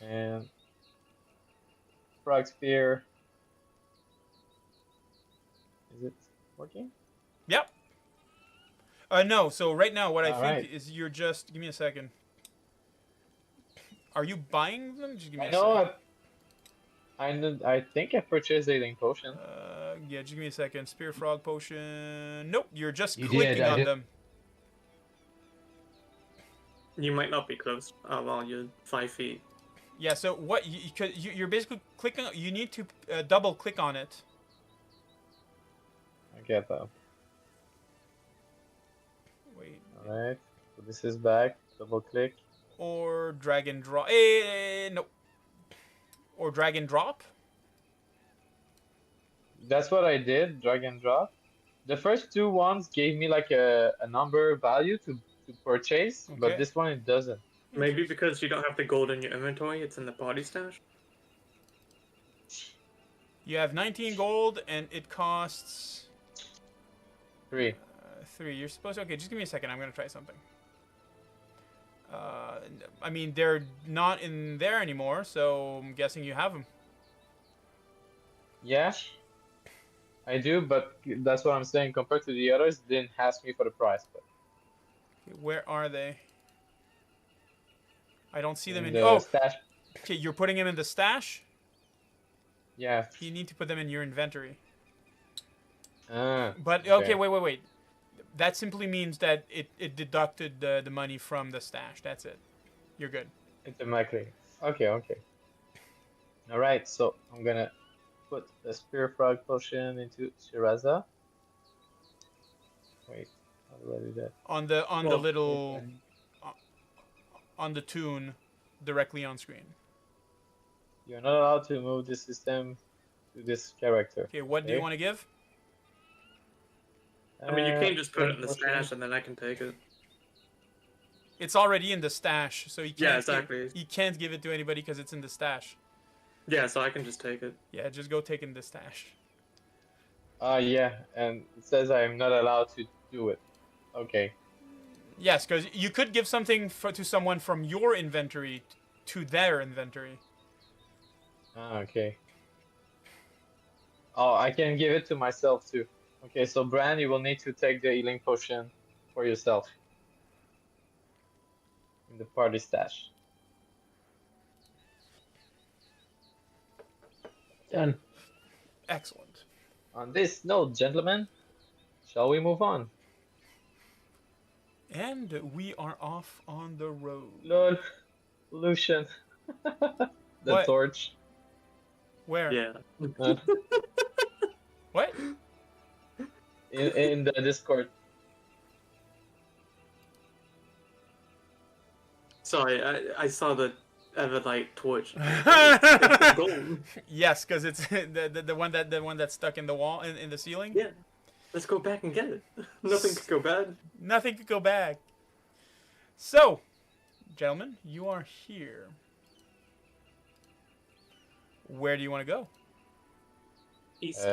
And frog spear. Is it working? Yep. No, so right now what I think right. is you're just... Give me a second. Are you buying them? Just give me I a know. second. I think I purchased a healing potion. Yeah, just give me a second. Spear frog potion. Nope, you're just You clicking did, I on did. them. You might not be close. Oh, well, you're 5 feet. Yeah, so what... You're basically clicking... You need to double click on it. I get that. Wait. Alright. So this is back. Double click. Or drag and drop. No. Or drag and drop. That's what I did, drag and drop. The first 2 ones gave me like a number value to purchase, but Okay. this one it doesn't. Maybe because you don't have the gold in your inventory, it's in the party stash. You have 19 gold, and it costs 3. 3. You're supposed to... Okay, just give me a second. I'm going to try something. I mean, they're not in there anymore, so I'm guessing you have them. Yeah, I do, but that's what I'm saying. Compared to the others, they didn't ask me for the price. But Okay, where are they? I don't see them in... the Oh, stash. okay, you're putting them in the stash? Yeah. You need to put them in your inventory. Ah, But, okay, wait. That simply means that it deducted the money from the stash. That's it. You're good. automatically. Okay. All right, so I'm gonna put the spear frog potion into Shiraza. Wait, how do I do that? On the Well, little... On the tune directly on screen. You're not allowed to move the system to this character. Okay, what do you want to give? I mean, you can't just put it in the potion. stash and then I can take it. It's already in the stash, so you can't... Yeah, exactly. You can't give it to anybody because it's in the stash. Yeah, so I can just take it. Yeah, just go take in the stash. Yeah, and it says I'm not allowed to do it. Okay. Yes, because you could give something to someone from your inventory to their inventory. Ah, okay. Oh, I can give it to myself too. Okay, so Bran, you will need to take the healing potion for yourself in the party stash. Done. Excellent. On this note, gentlemen, shall we move on? And we are off on the road. Lol, Lucian, the What? torch. Where? Yeah. Uh, What? in the Discord. Sorry, I saw the Everlight torch. It's gold. Yes, because it's the one that's stuck in the wall in the ceiling. Yeah. Let's go back and get it. Nothing could go bad. Nothing could go back. So, gentlemen, you are here. Where do you want to go? East.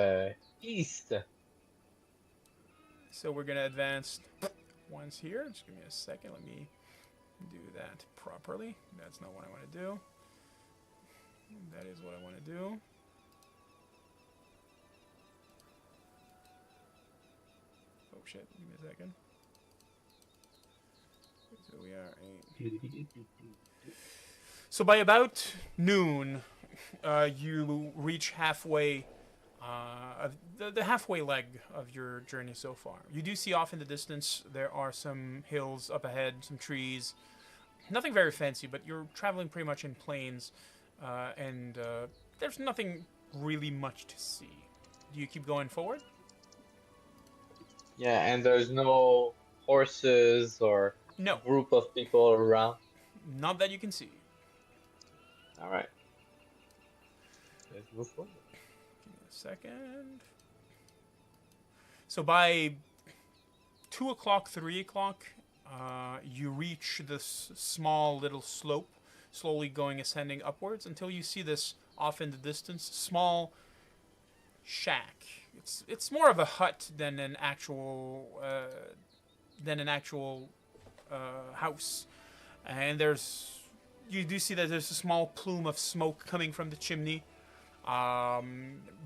East. So we're gonna advance once here. Just give me a second. Let me do that properly. That's not what I want to do. That is what I want to do. Oh shit! Give me a second. So we are So by about noon, you reach halfway. The halfway leg of your journey so far. You do see off in the distance there are some hills up ahead, some trees. Nothing very fancy, but you're traveling pretty much in plains, and there's nothing really much to see. Do you keep going forward? Yeah, and there's no horses or No, group of people around. not that you can see. All right. Let's move forward. Give me a second. So by 2 o'clock, 3 o'clock, you reach this small little slope, slowly ascending upwards until you see this off in the distance, small shack. It's more of a hut than an actual house, and you do see that there's a small plume of smoke coming from the chimney.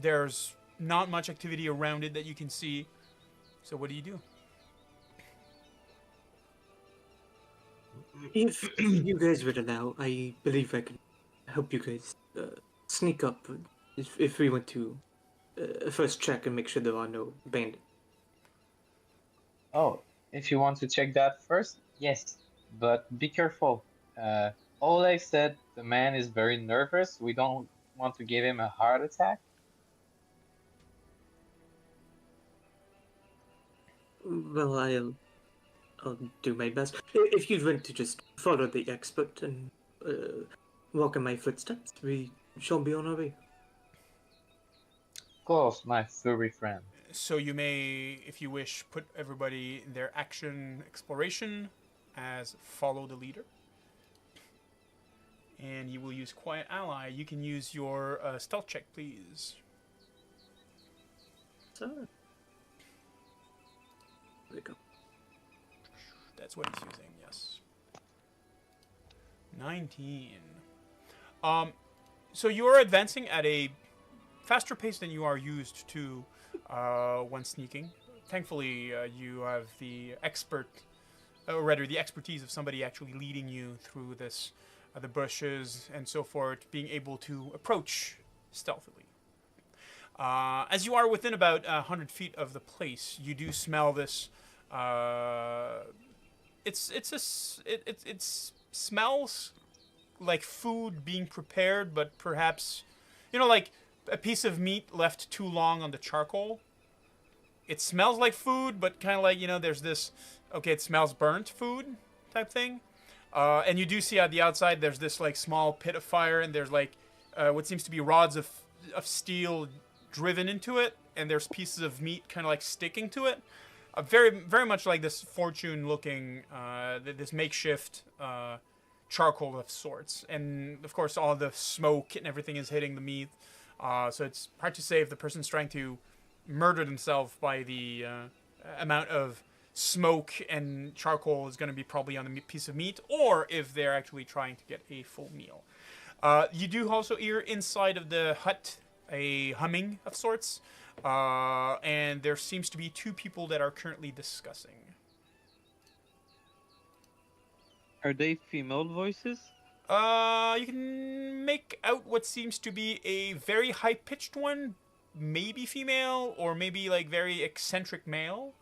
There's not much activity around it that you can see. So what do you do? If you guys would allow, I believe I could help you guys sneak up if we went to first check and make sure there are no bandits. Oh, if you want to check that first, yes, but be careful. Oleg said the man is very nervous. We don't want to give him a heart attack. Well, I'll do my best. If you'd want to just follow the expert and walk in my footsteps, we shall be on our way. Of course, my furry friend. So you may, if you wish, put everybody in their action exploration as follow the leader. And you will use Quiet Ally. You can use your stealth check, please. So, there we go. That's what he's using, yes. 19. So you are advancing at a faster pace than you are used to when sneaking. Thankfully, you have the the expertise of somebody actually leading you through this, the bushes and so forth, being able to approach stealthily. As you are within about 100 feet of the place, you do smell this. It smells like food being prepared, but perhaps, like a piece of meat left too long on the charcoal. It smells like food, but kind of like, there's this, okay, it smells burnt food type thing. And you do see at the outside, there's this like small pit of fire, and there's like what seems to be rods of steel driven into it, and there's pieces of meat kind of like sticking to it. Very, very much like this fortune-looking, this makeshift charcoal of sorts. And, of course, all the smoke and everything is hitting the meat. So it's hard to say if the person's trying to murder themselves by the amount of smoke and charcoal is going to be probably on the piece of meat, or if they're actually trying to get a full meal. You do also hear inside of the hut a humming of sorts. And there seems to be two people that are currently discussing. Are they female voices? You can make out what seems to be a very high-pitched one, maybe female, or maybe like very eccentric male.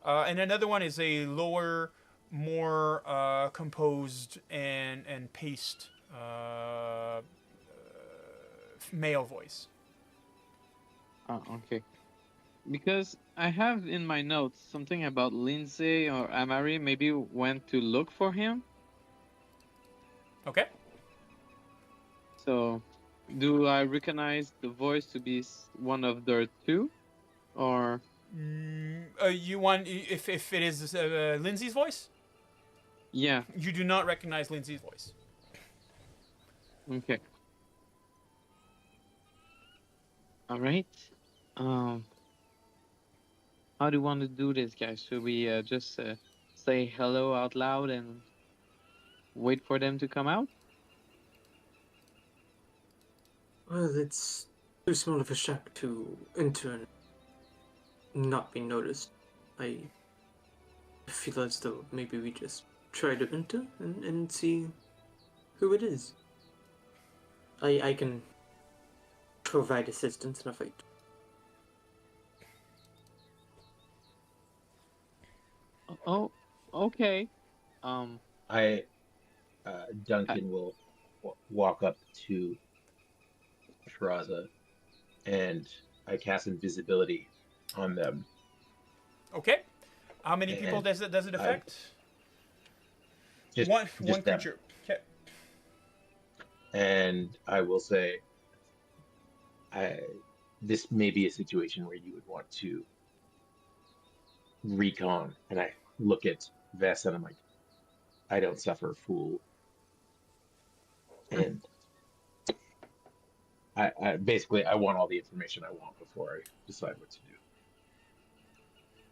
And another one is a lower, more composed and paced male voice. Oh, okay. Because I have in my notes something about Lindsay or Amari maybe went to look for him. Okay. So, do I recognize the voice to be one of their two, or You want if it is Lindsay's voice? yeah? You do not recognize Lindsay's voice. Okay. All right. Um, how do you want to do this, guys? Should we just say hello out loud and wait for them to come out? Well, it's too small of a shack to enter and not be noticed. I feel as though maybe we just try to enter and see who it is. I can provide assistance in a fight. Oh, okay. I Duncan will walk up to Shiraza, and I cast invisibility on them. Okay. How many people And does it affect? Just One them. creature. Okay. And I will say, this may be a situation where you would want to recon. And I look at Vess and I'm like, I don't suffer, fool. And I basically I want all the information I want before I decide what to do.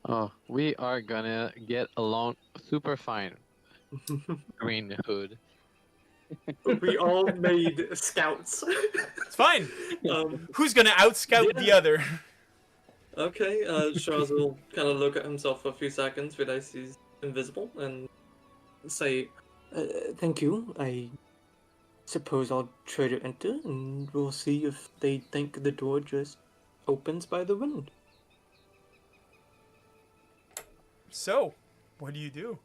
Oh, we are gonna get along super fine, Green Hood. We all made scouts. It's fine. Who's gonna outscout the Yeah. other? Okay, Shaz will kind of look at himself for a few seconds, realize he's invisible, and say, thank you. I suppose I'll try to enter, and we'll see if they think the door just opens by the wind. So, what do you do?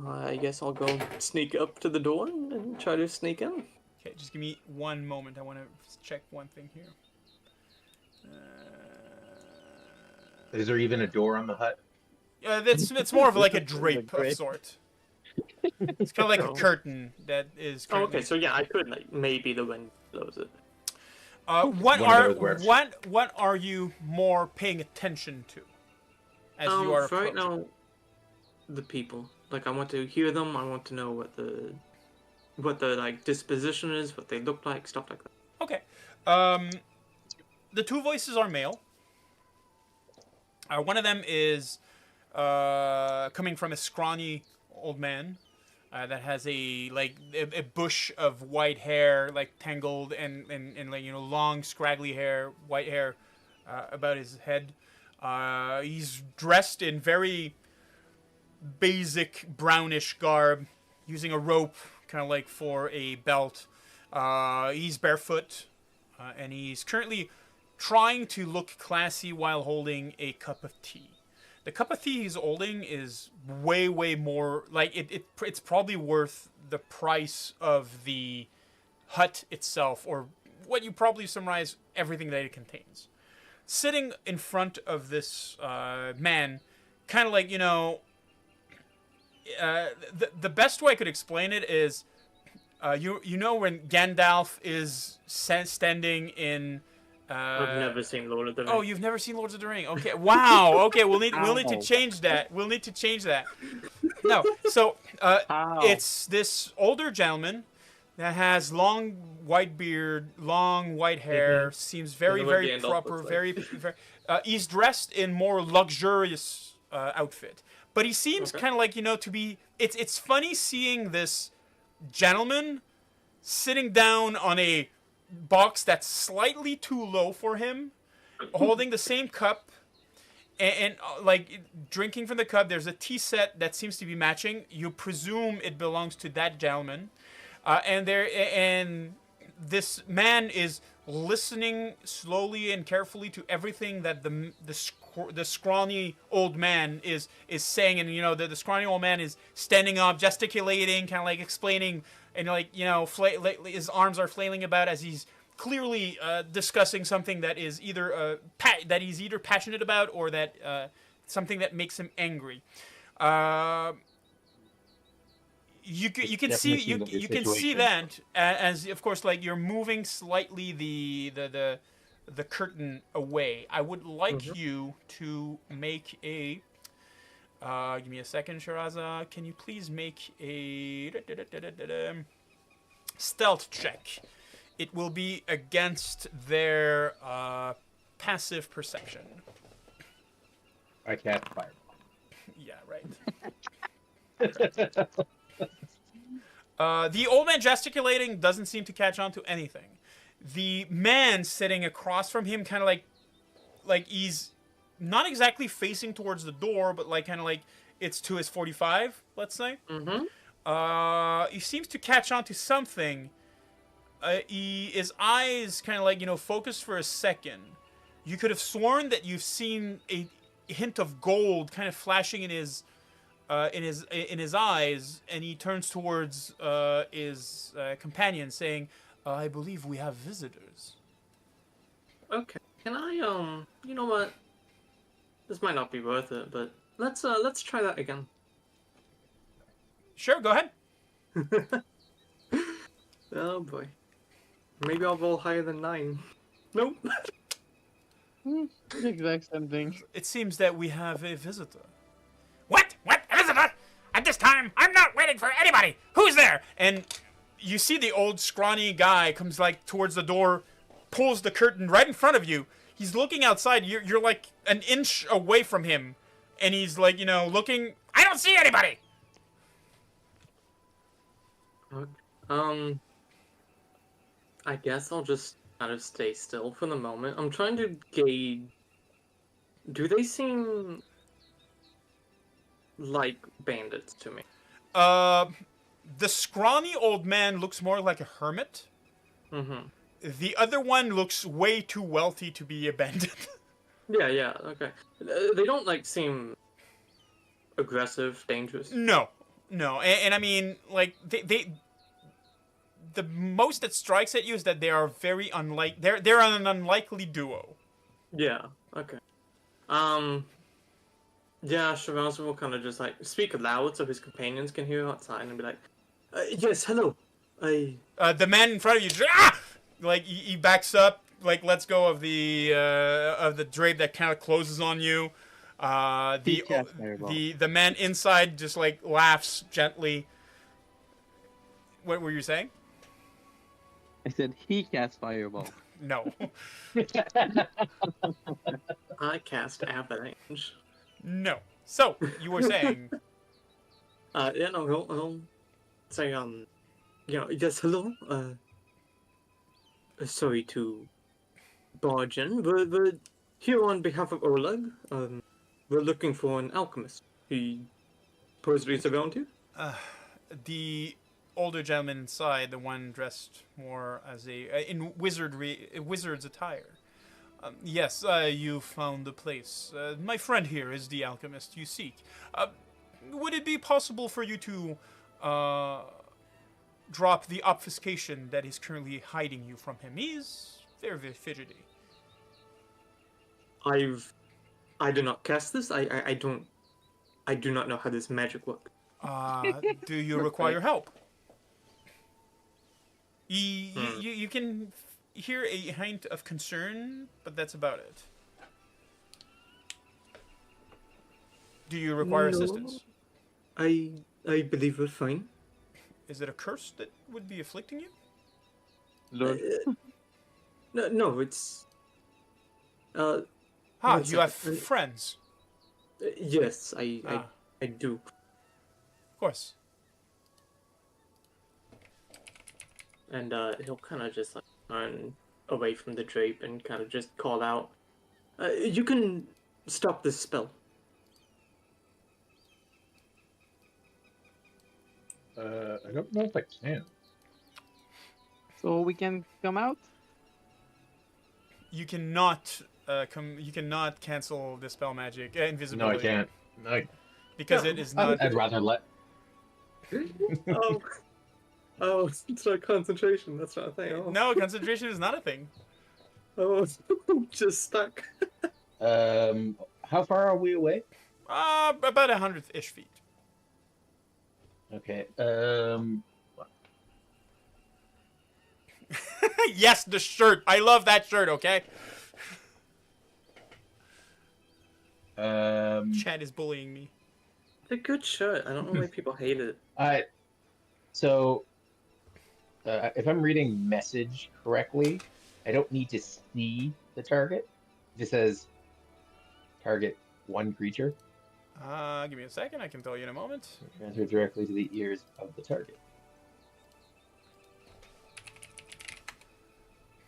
I guess I'll go sneak up to the door and try to sneak in. Okay, just give me one moment. I want to check one thing here. Is there even a door on the hut? It's more of like a drape of drape. sort. It's kind of like a Oh. curtain that is. Oh, Currently... okay, so yeah, I could, like, maybe the wind blows it. What One are of those works. what are you more paying attention to as you are For right approaching? now, the people. Like, I want to hear them, I want to know what the like disposition is, what they look like, stuff like that. Okay. The two voices are male. One of them is coming from a scrawny old man that has a bush of white hair, like tangled and like long scraggly hair, white hair about his head. He's dressed in very basic brownish garb, using a rope, kind of like for a belt. He's barefoot, and he's currently trying to look classy while holding a cup of tea. The cup of tea he's holding is way more like it's probably worth the price of the hut itself, or what you probably summarize everything that it contains. Sitting in front of this man, kind of like the best way I could explain it is, you know when Gandalf is standing in. I've never seen Lord of the Rings. Oh, you've never seen Lords of the Ring? Okay, wow. Okay, we'll need to Ow. change that. We'll need to change that. No, so Ow. it's this older gentleman that has long white beard, long white hair, seems very I know what very Gandalf proper, looks like. very. He's dressed in more luxurious outfit, but he seems Okay. kind of like to be. It's funny seeing this gentleman sitting down on a box that's slightly too low for him, holding the same cup, and like drinking from the cup. There's a tea set that seems to be matching. You presume it belongs to that gentleman, and this man is listening slowly and carefully to everything that the scrawny old man is saying, and the scrawny old man is standing up, gesticulating, kind of like explaining, and his arms are flailing about as he's clearly discussing something that is either that he's either passionate about or that something that makes him angry. You can see Definitely you the can see situation. that as of course like you're moving slightly the curtain away. I would like you to make a give me a second, Shiraza. Can you please make a stealth check? It will be against their passive perception. I cast fireball. Yeah, right. The old man gesticulating doesn't seem to catch on to anything. The man sitting across from him, kind of like he's not exactly facing towards the door, but like kind of like it's to his 45, let's say. He seems to catch on to something. His eyes kind of like focus for a second. You could have sworn that you've seen a hint of gold kind of flashing in his eyes, and he turns towards his companion, saying, "I believe we have visitors." Okay. Can I you know what? This might not be worth it, but let's try that again. Sure, go ahead. Oh boy. Maybe I'll roll higher than 9. Nope. The exact same thing. It seems that we have a visitor. What? What? A visitor? At this time, I'm not waiting for anybody. Who's there? And you see the old scrawny guy comes like towards the door, pulls the curtain right in front of you. He's looking outside. You're like an inch away from him, and he's like looking. I don't see anybody. I guess I'll just kind of stay still for the moment. I'm trying to gauge. Do they seem like bandits to me? The scrawny old man looks more like a hermit. The other one looks way too wealthy to be a bandit. Yeah, okay. They don't like seem aggressive, dangerous. No, and I mean like they. The most that strikes at you is that they are very they're an unlikely duo. Yeah, okay. Yeah, Shiraz will kind of just like speak aloud so his companions can hear outside and be like, "Yes, hello. The man in front of you, like he backs up, like lets go of the drape that kind of closes on you. The man inside just like laughs gently. What were you saying? I said he cast fireball. No. I cast avalanche." No. So you were saying? Yeah, no, he'll say, yes, hello. Sorry to barge in, but here on behalf of Oleg, we're looking for an alchemist. He supposedly is around here. The older gentleman inside, the one dressed more as in wizard's attire. Yes, you found the place. My friend here is the alchemist you seek. Would it be possible for you to drop the obfuscation that is currently hiding you from him? He's very, very fidgety. I do not cast this. I do not know how this magic works. Do you require help? You can hear a hint of concern, but that's about it. Do you require assistance? I believe we're fine. Is it a curse that would be afflicting you? Lord. No, it's. You have friends. Yes, I do. Of course. And he'll kind of just like turn away from the drape and kind of just call out, "You can stop this spell." I don't know if I can. So we can come out? You cannot You cannot cancel dispel magic No, I invisibility. can't. No, Because it is not. I'd rather let. Oh, Oh, it's not concentration. That's not a thing. Oh, No, concentration is not a thing. oh, just stuck. How far are we away? About 100-ish feet. Okay. Yes, the shirt. I love that shirt. Okay. Chad is bullying me. It's a good shirt. I don't know why people hate it. So, if I'm reading message correctly, I don't need to see the target. It just says target one creature. Give me a second. I can tell you in a moment. Transfer directly to the ears of the target.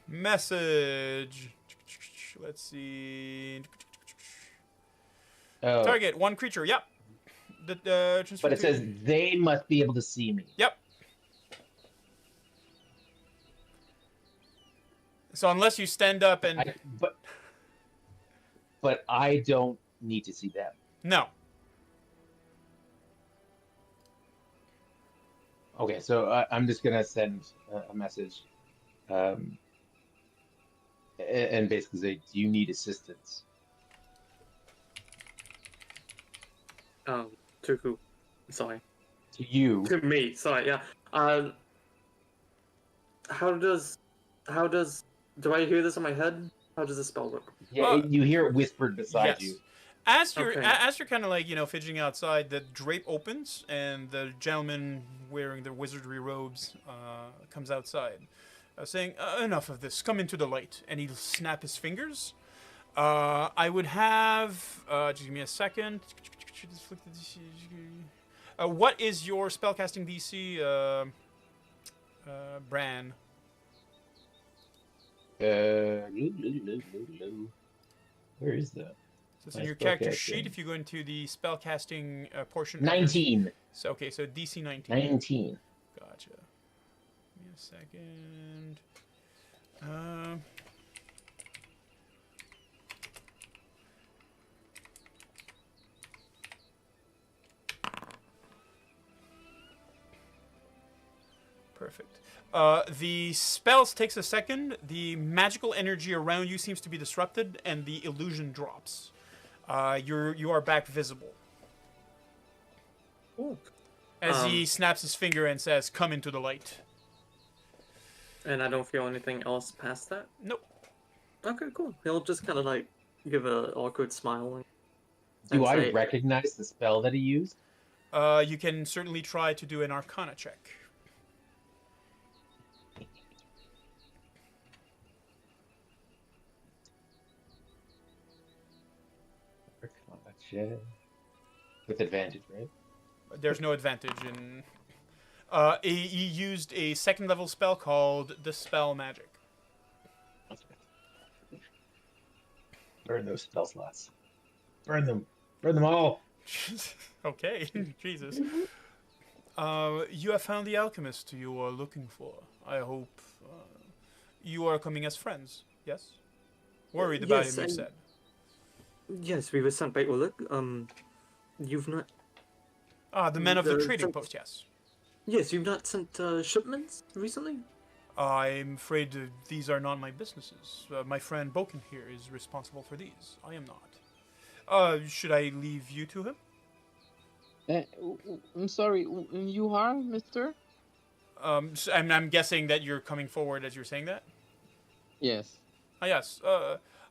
Message. Let's see. Oh, Target one creature. Yep. Transfer but it to- says they must be able to see me. Yep. So unless you stand up and But I don't need to see them. no. Okay, so I'm just gonna send a message, and basically say, "Do you need assistance?" To who? Sorry. To you. To me. Sorry. Yeah. How does do I hear this in my head? How does the spell work? Yeah, Well, you hear it whispered beside Yes. you. As you're Okay. as you're kind of like fidgeting outside, the drape opens and the gentleman wearing the wizardry robes comes outside, saying, "Enough of this. Come into the light." And he'll snap his fingers. I would have just give me a second. What is your spellcasting DC, Bran? Where is that? So it's in My your character spellcasting. sheet. If you go into the spellcasting portion. 19. So okay, so DC 19. 19. Gotcha. Give me a second. Perfect. The spells takes a second. The magical energy around you seems to be disrupted, and the illusion drops. You are back visible. Ooh. As he snaps his finger and says, "Come into the light." And I don't feel anything else past that. Nope. Okay, cool. He'll just kind of like give a awkward smile. Do and I say- recognize the spell that he used? You can certainly try to do an Arcana check. With advantage, right? There's no advantage in. He used a second level spell called Dispel Magic. Burn those spell slots. Burn them. Burn them all. Okay, Jesus. You have found the alchemist you are looking for. I hope you are coming as friends. Yes. Worried about Yes, him, you and- said. Yes, we were sent by Ulrich. You've not. The men of the the- trading post. Yes. Yes, you've not sent shipments recently. I'm afraid these are not my businesses. My friend Boken here is responsible for these. I am not. Should I leave you to him? I'm sorry, you are, mister? I'm guessing that you're coming forward as you're saying that? Yes. Yes.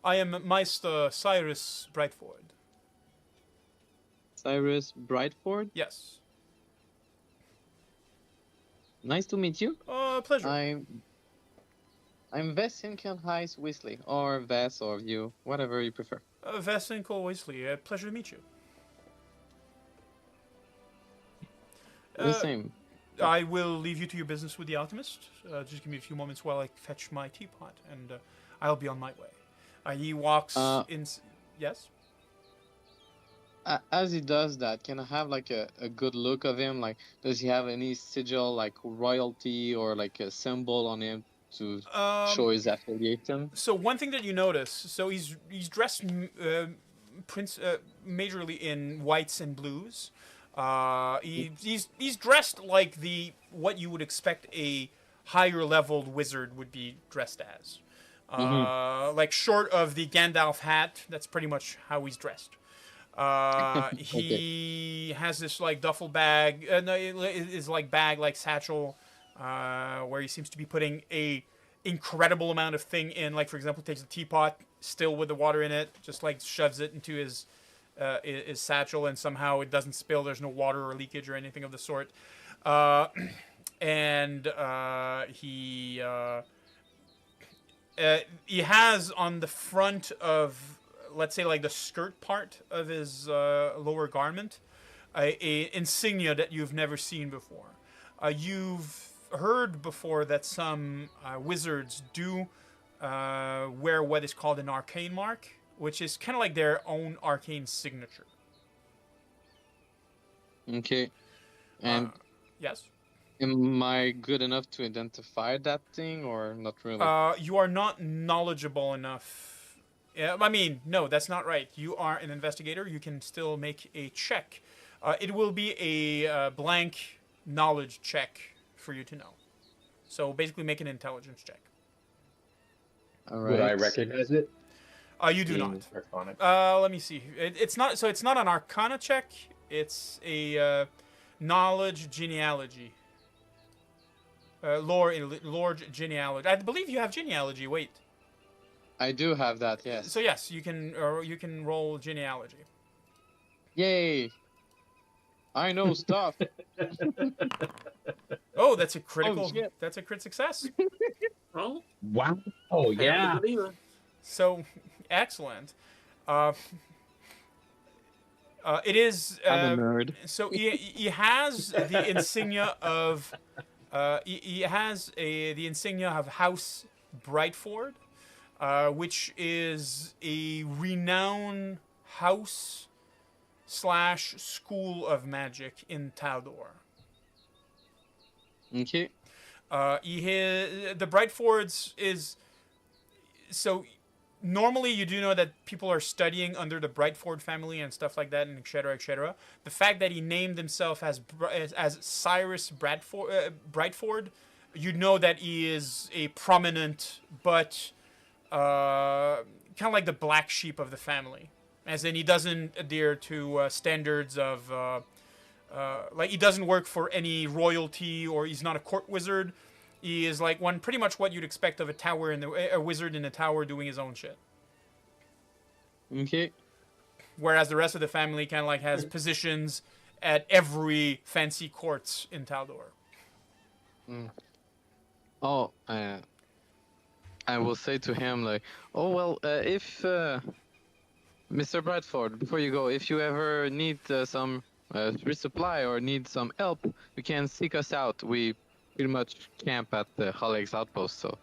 I am Meister Cyrus Brightford. Cyrus Brightford? Yes. Nice to meet you. Pleasure. I'm Vesinkel Heis Weasley, or Ves, or you, whatever you prefer. Vasinko Weasley, pleasure to meet you. The same. I will leave you to your business with the alchemist. Just give me a few moments while I fetch my teapot, and I'll be on my way. He walks in. Yes? As he does that, can I have like a good look of him? Like, does he have any sigil, like royalty, or like a symbol on him to show his affiliation? So one thing that you notice, so he's dressed majorly in whites and blues. He's dressed like what you would expect a higher leveled wizard would be dressed as. Like short of the Gandalf hat, that's pretty much how he's dressed. He has this like duffel bag, no, is like bag like satchel, where he seems to be putting a incredible amount of thing in. Like for example, takes a teapot still with the water in it, just like shoves it into his satchel, and somehow it doesn't spill. There's no water or leakage or anything of the sort. And he has on the front of, let's say, like the skirt part of his lower garment, a insignia that you've never seen before. You've heard before that some wizards do wear what is called an arcane mark, which is kind of like their own arcane signature. Okay. And yes? am I good enough to identify that thing, or not really? You are not knowledgeable enough. I mean, no, that's not right. You are an investigator. You can still make a check. It will be a blank knowledge check for you to know. So basically make an intelligence check. All right. Would I recognize it? You do Being not. Arcanic? Let me see. It's not. So it's not an Arcana check. It's a knowledge genealogy. Lore genealogy. I believe you have genealogy. Wait. I do have that, yes. So yes, you can roll genealogy. Yay! I know stuff. Oh, that's a critical. shit. That's a crit success. Oh, Wow. Oh, yeah. So, excellent. It is. I'm a nerd. So he has the insignia of. He has the insignia of House Brightford, which is a renowned house / school of magic in Taldor. Okay. The Brightfords is so. Normally, you do know that people are studying under the Brightford family and stuff like that, and etc., etc. The fact that he named himself as Cyrus Brightford, you know that he is a prominent, but kind of like the black sheep of the family, as in he doesn't adhere to standards of like he doesn't work for any royalty, or he's not a court wizard. He is like pretty much what you'd expect of a wizard in a tower doing his own shit. Okay. Whereas the rest of the family kind of like has positions at every fancy courts in Taldor. Oh, I will say to him like, oh well, if Mr. Bradford, before you go, if you ever need some resupply or need some help, you can seek us out. We pretty much camp at the Halleg's outpost, so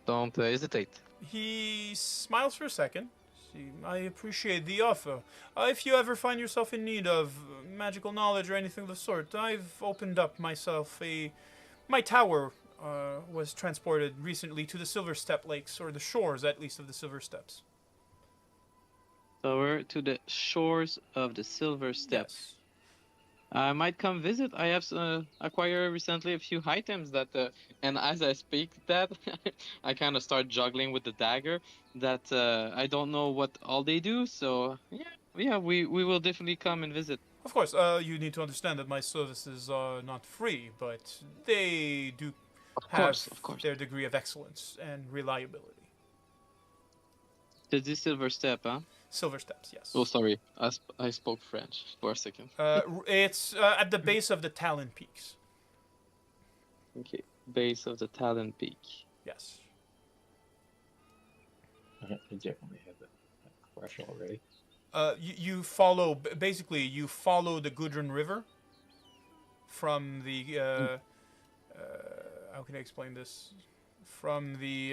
don't hesitate. He smiles for a second. See, I appreciate the offer. If you ever find yourself in need of magical knowledge or anything of the sort, I've opened up myself my tower was transported recently to the Silver Step Lakes, or the shores at least of the Silver Steps. So we're to the shores of the Silver Steps. Yes. I might come visit. I have acquired recently a few items that, and as I speak that, I kind of start juggling with the dagger. That I don't know what all they do. So yeah, we will definitely come and visit. Of course, you need to understand that my services are not free, but they do have Of course. their degree of excellence and reliability. This is Silver Step, huh? Silver Steps, yes. Oh, sorry. I spoke French for a second. It's at the base of the Talon Peaks. Okay. Base of the Talon Peak. Yes. I definitely have that question already. You follow, basically, you follow the Gudrun River from the, how can I explain this? From the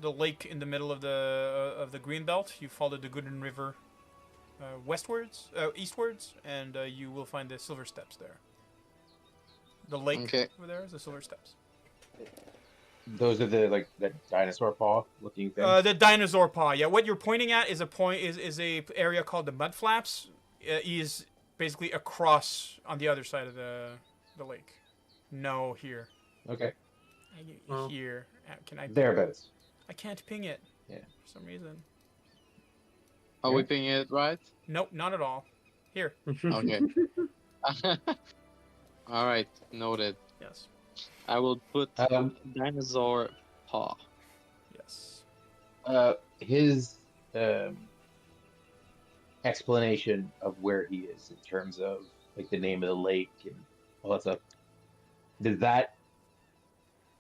lake in the middle of the Greenbelt. You follow the Gudrun River eastwards, and you will find the Silver Steps there. The lake over there is the Silver Steps. Those are the that dinosaur paw looking thing. The dinosaur paw. Yeah, what you're pointing at is a area called the Mud Flaps. Is basically across on the other side of the lake. No, here. Okay. Oh. Here. Can I? Thereabouts. I can't ping it. Yeah. For some reason. Are we pinging it right? Nope, not at all. Here. Okay. All right, noted. Yes. I will put Um, dinosaur paw. Yes. His explanation of where he is in terms of like the name of the lake and all that stuff.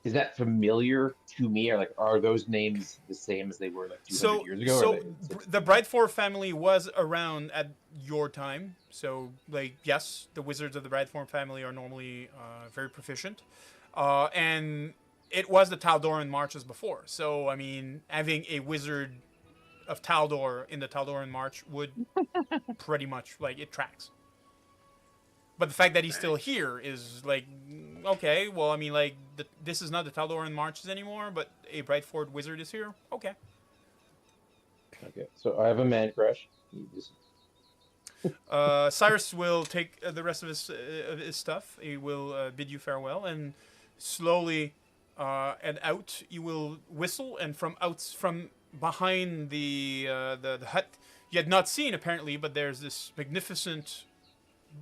Is that familiar to me, or like are those names the same as they were like 200 years ago? So or they- the Bradford family was around at your time. So, like, yes, the wizards of the Bradford family are normally very proficient, and it was the Taldoran marches before. So, I mean, having a wizard of Taldor in the Taldoran march would pretty much like it tracks. But the fact that he's still here is like, okay, well, I mean, like, this is not the Taldoran marches anymore, but a Bradford wizard is here. Okay. Okay, so I have a man crush. You just- Cyrus will take the rest of his stuff. He will bid you farewell, and slowly and out you will whistle, and from behind the hut you had not seen apparently, but there's this magnificent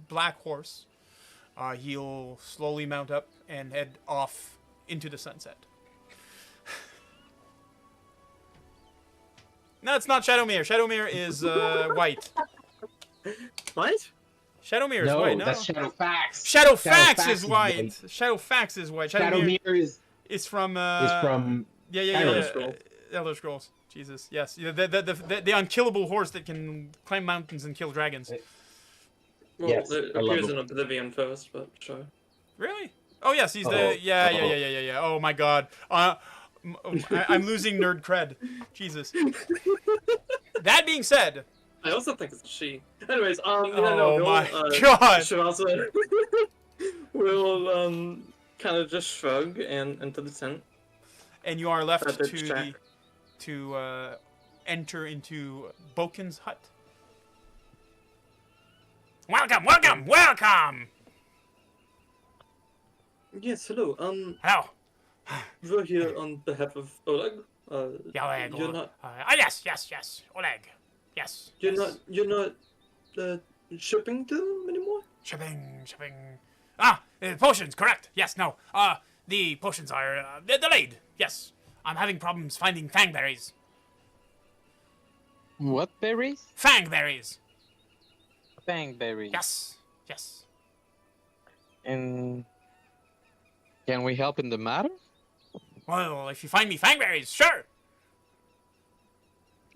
black horse. He'll slowly mount up and head off into the sunset. No, it's not Shadowmere. Shadowmere is white. What? Shadowmere is No, white. No, that's Shadowfax. Shadowfax is Shadowfax white. Shadowfax is white. Shadowmere Shadowmere is from. is from Yeah. Elder Scrolls. Elder Scrolls. Jesus, yes. Yeah, the unkillable horse that can climb mountains and kill dragons. Well, Yes, it I love appears it. in Oblivion first, but sure. Really? Oh yes, he's Oh, the yeah. oh. Oh my God. I'm losing nerd cred. Jesus. That being said, I also think it's she. Anyways, oh my God. Shiraza will kind of just shrug and into the tent. and you are left At the to shack. enter into Boken's hut. Welcome, welcome, welcome. Yes, hello. Hello. We're here on behalf of Oleg. Oleg. You're not. Yes. Oleg. Yes. You're yes. not. Shipping to them anymore. Shipping. Potions, correct. Yes, no. The potions are they're delayed. Yes. I'm having problems finding fangberries. What berries? Fangberries. Fangberries. Yes. And can we help in the matter? Well, if you find me fangberries, sure.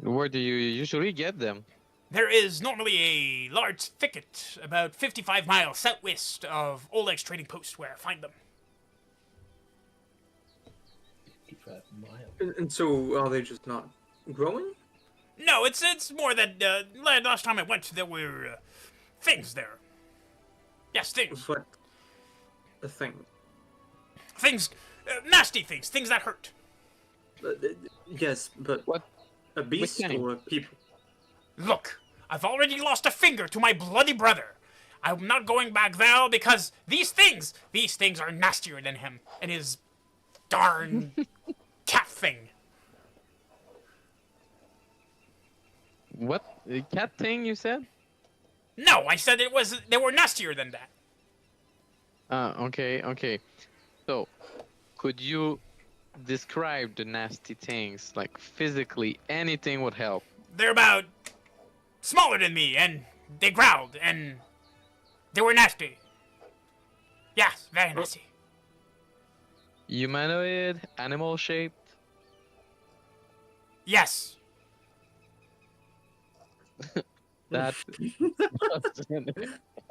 Where do you usually get them? There is normally a large thicket about 55 miles southwest of Oleg's trading post where I find them. 55 miles. And so are they just not growing? No, it's more that last time I went, there were things there. Yes, things. What? A thing. Things, nasty things, things that hurt. Yes, but What? A beast kind? or people? Look, I've already lost a finger to my bloody brother. I'm not going back there because these things are nastier than him and his darn cat thing. What? The cat thing you said? No, I said they were nastier than that. Okay. So, could you describe the nasty things? Like, physically, anything would help. They're about smaller than me, and they growled, and they were nasty. Yes, very nasty. Humanoid, animal shaped. Yes. That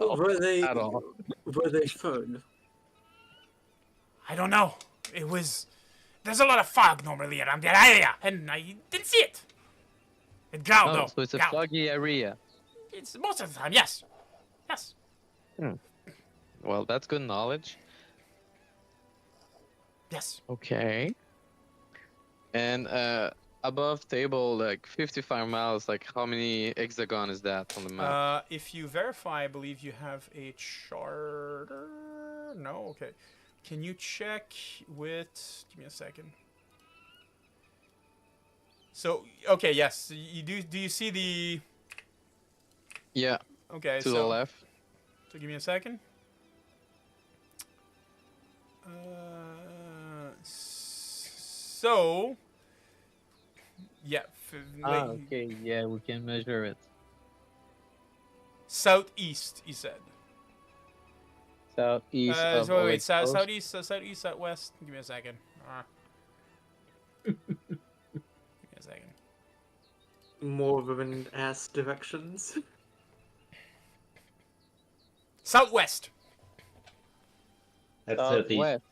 Were they? at all. Were they furred? I don't know. There's a lot of fog normally around that area, and I didn't see it. It growled, Oh, though. so it's a Growled. foggy area. It's most of the time, yes. Yes. Well, that's good knowledge. Yes. Okay. And above table, like 55 miles, like how many hexagon is that on the map? If you verify, I believe you have a charter. No, okay. Can you check with? Give me a second. So okay, yes, you do. Do you see the? Yeah, Okay, to the so left. so give me a second. So yeah, Okay, yeah, we can measure it. southeast. He said. Southeast of So wait, Oleg Post. southeast, southwest. Give me a second. Give me a second. More of an ass directions. Southwest. That's southeast. Southwest.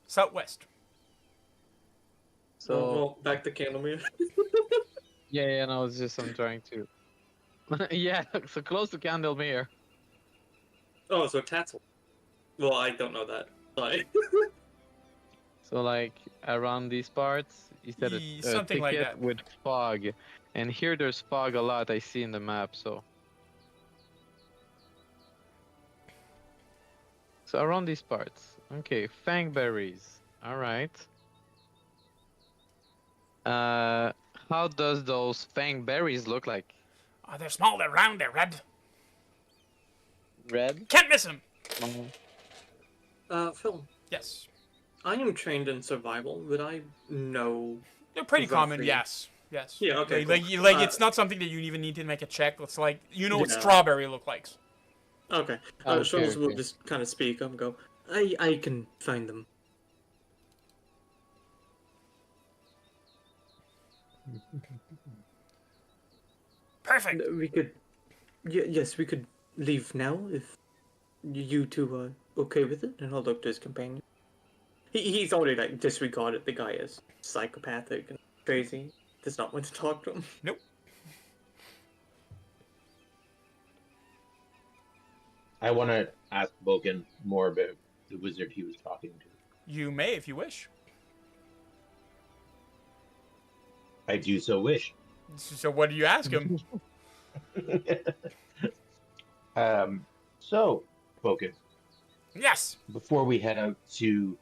Southwest. So well, back to Candlemere. yeah, no, it's just I'm trying to. Yeah, so close to Candlemere. Oh, so Tatzel. Well, I don't know that. Sorry. So like around these parts, you said a Something like ticket that. with fog, and here there's fog a lot. I see in the map. So around these parts. Okay, fangberries. All right. How does those fangberries look like? Oh, they're small, they're round, they're red. Red. Can't miss them. Phil, Yes. I am trained in survival. Would I know? They're pretty common, Roughly. yes. Yes. Yeah, okay, Like, cool. it's not something that you even need to make a check. It's like, you know what Yeah. strawberry look like. Okay. Okay, Charles will okay. just kind of speak up and go, I can find them. Perfect. We could... yes, we could leave now if you two are okay with it. And I'll look to his companion. He's already, like, disregarded the guy as psychopathic and crazy. Does not want to talk to him. Nope. I want to ask Bogan more about the wizard he was talking to. You may if you wish. I do so wish. So what do you ask him? So, Bogan, Yes. before we head out to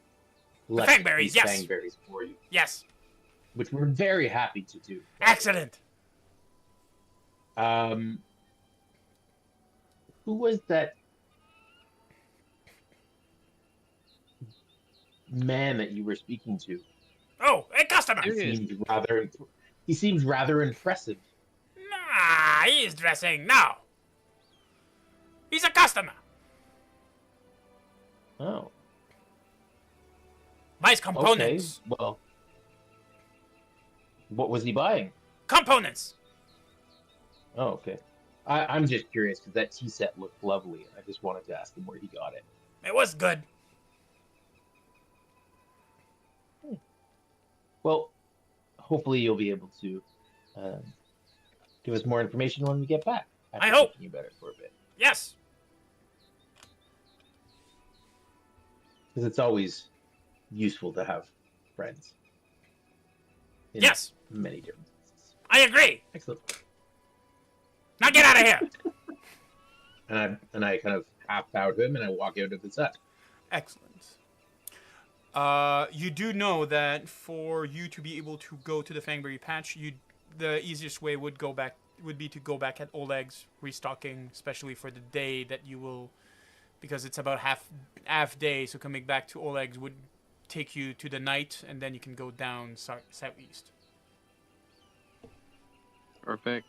Fangberries, collect these yes. fangberries for you, Yes. which we're very happy to do. Excellent. Who was that man that you were speaking to? Oh, a customer. He seems rather impressive. Nah, he's dressing now. He's a customer. Oh, Buys okay. components. Well, what was he buying? Components. Oh, okay. I'm just curious because that tea set looked lovely, and I just wanted to ask him where he got it. It was good. Well, hopefully you'll be able to give us more information when we get back. I after hope. thinking about it for a bit, Yes. because it's always useful to have friends. In Yes. many different places. I agree. Excellent. Now get out of here. And I kind of half bow to him, and I walk out of his hut. Excellent. You do know that for you to be able to go to the Fangberry patch, the easiest way would be to go back at Oleg's restocking, especially for the day that you will, because it's about half day. So coming back to Oleg's would take you to the night, and then you can go down southeast. Perfect.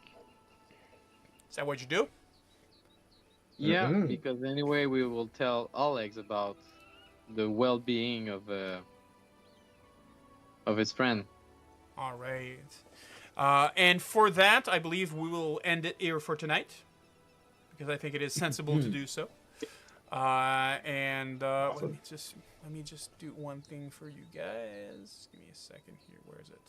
Is that what you do? Yeah, Mhm. because anyway, we will tell Alex about the well-being of his friend. All right. And for that, I believe we will end it here for tonight, because I think it is sensible to do so. And Awesome. let me just do one thing for you guys. Give me a second here. Where is it?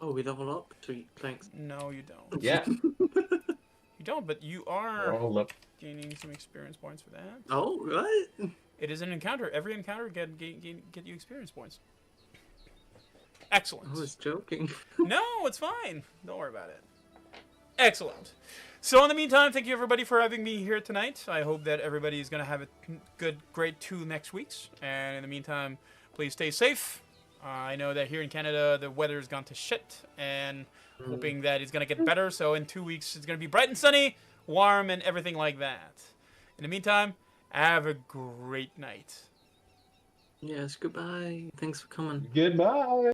Oh, we level up? Sweet, thanks. No, you don't. Yeah. You don't, but you are Oh, look. gaining some experience points for that. Oh, what? It is an encounter. Every encounter get you experience points. Excellent. I was joking. No, it's fine. Don't worry about it. Excellent. So in the meantime, thank you everybody for having me here tonight. I hope that everybody is going to have a good, great 2 next weeks. And in the meantime, please stay safe. I know that here in Canada, the weather has gone to shit, and hoping that it's going to get better. So in 2 weeks, it's going to be bright and sunny, warm, and everything like that. In the meantime, have a great night. Yes, goodbye. Thanks for coming. Goodbye.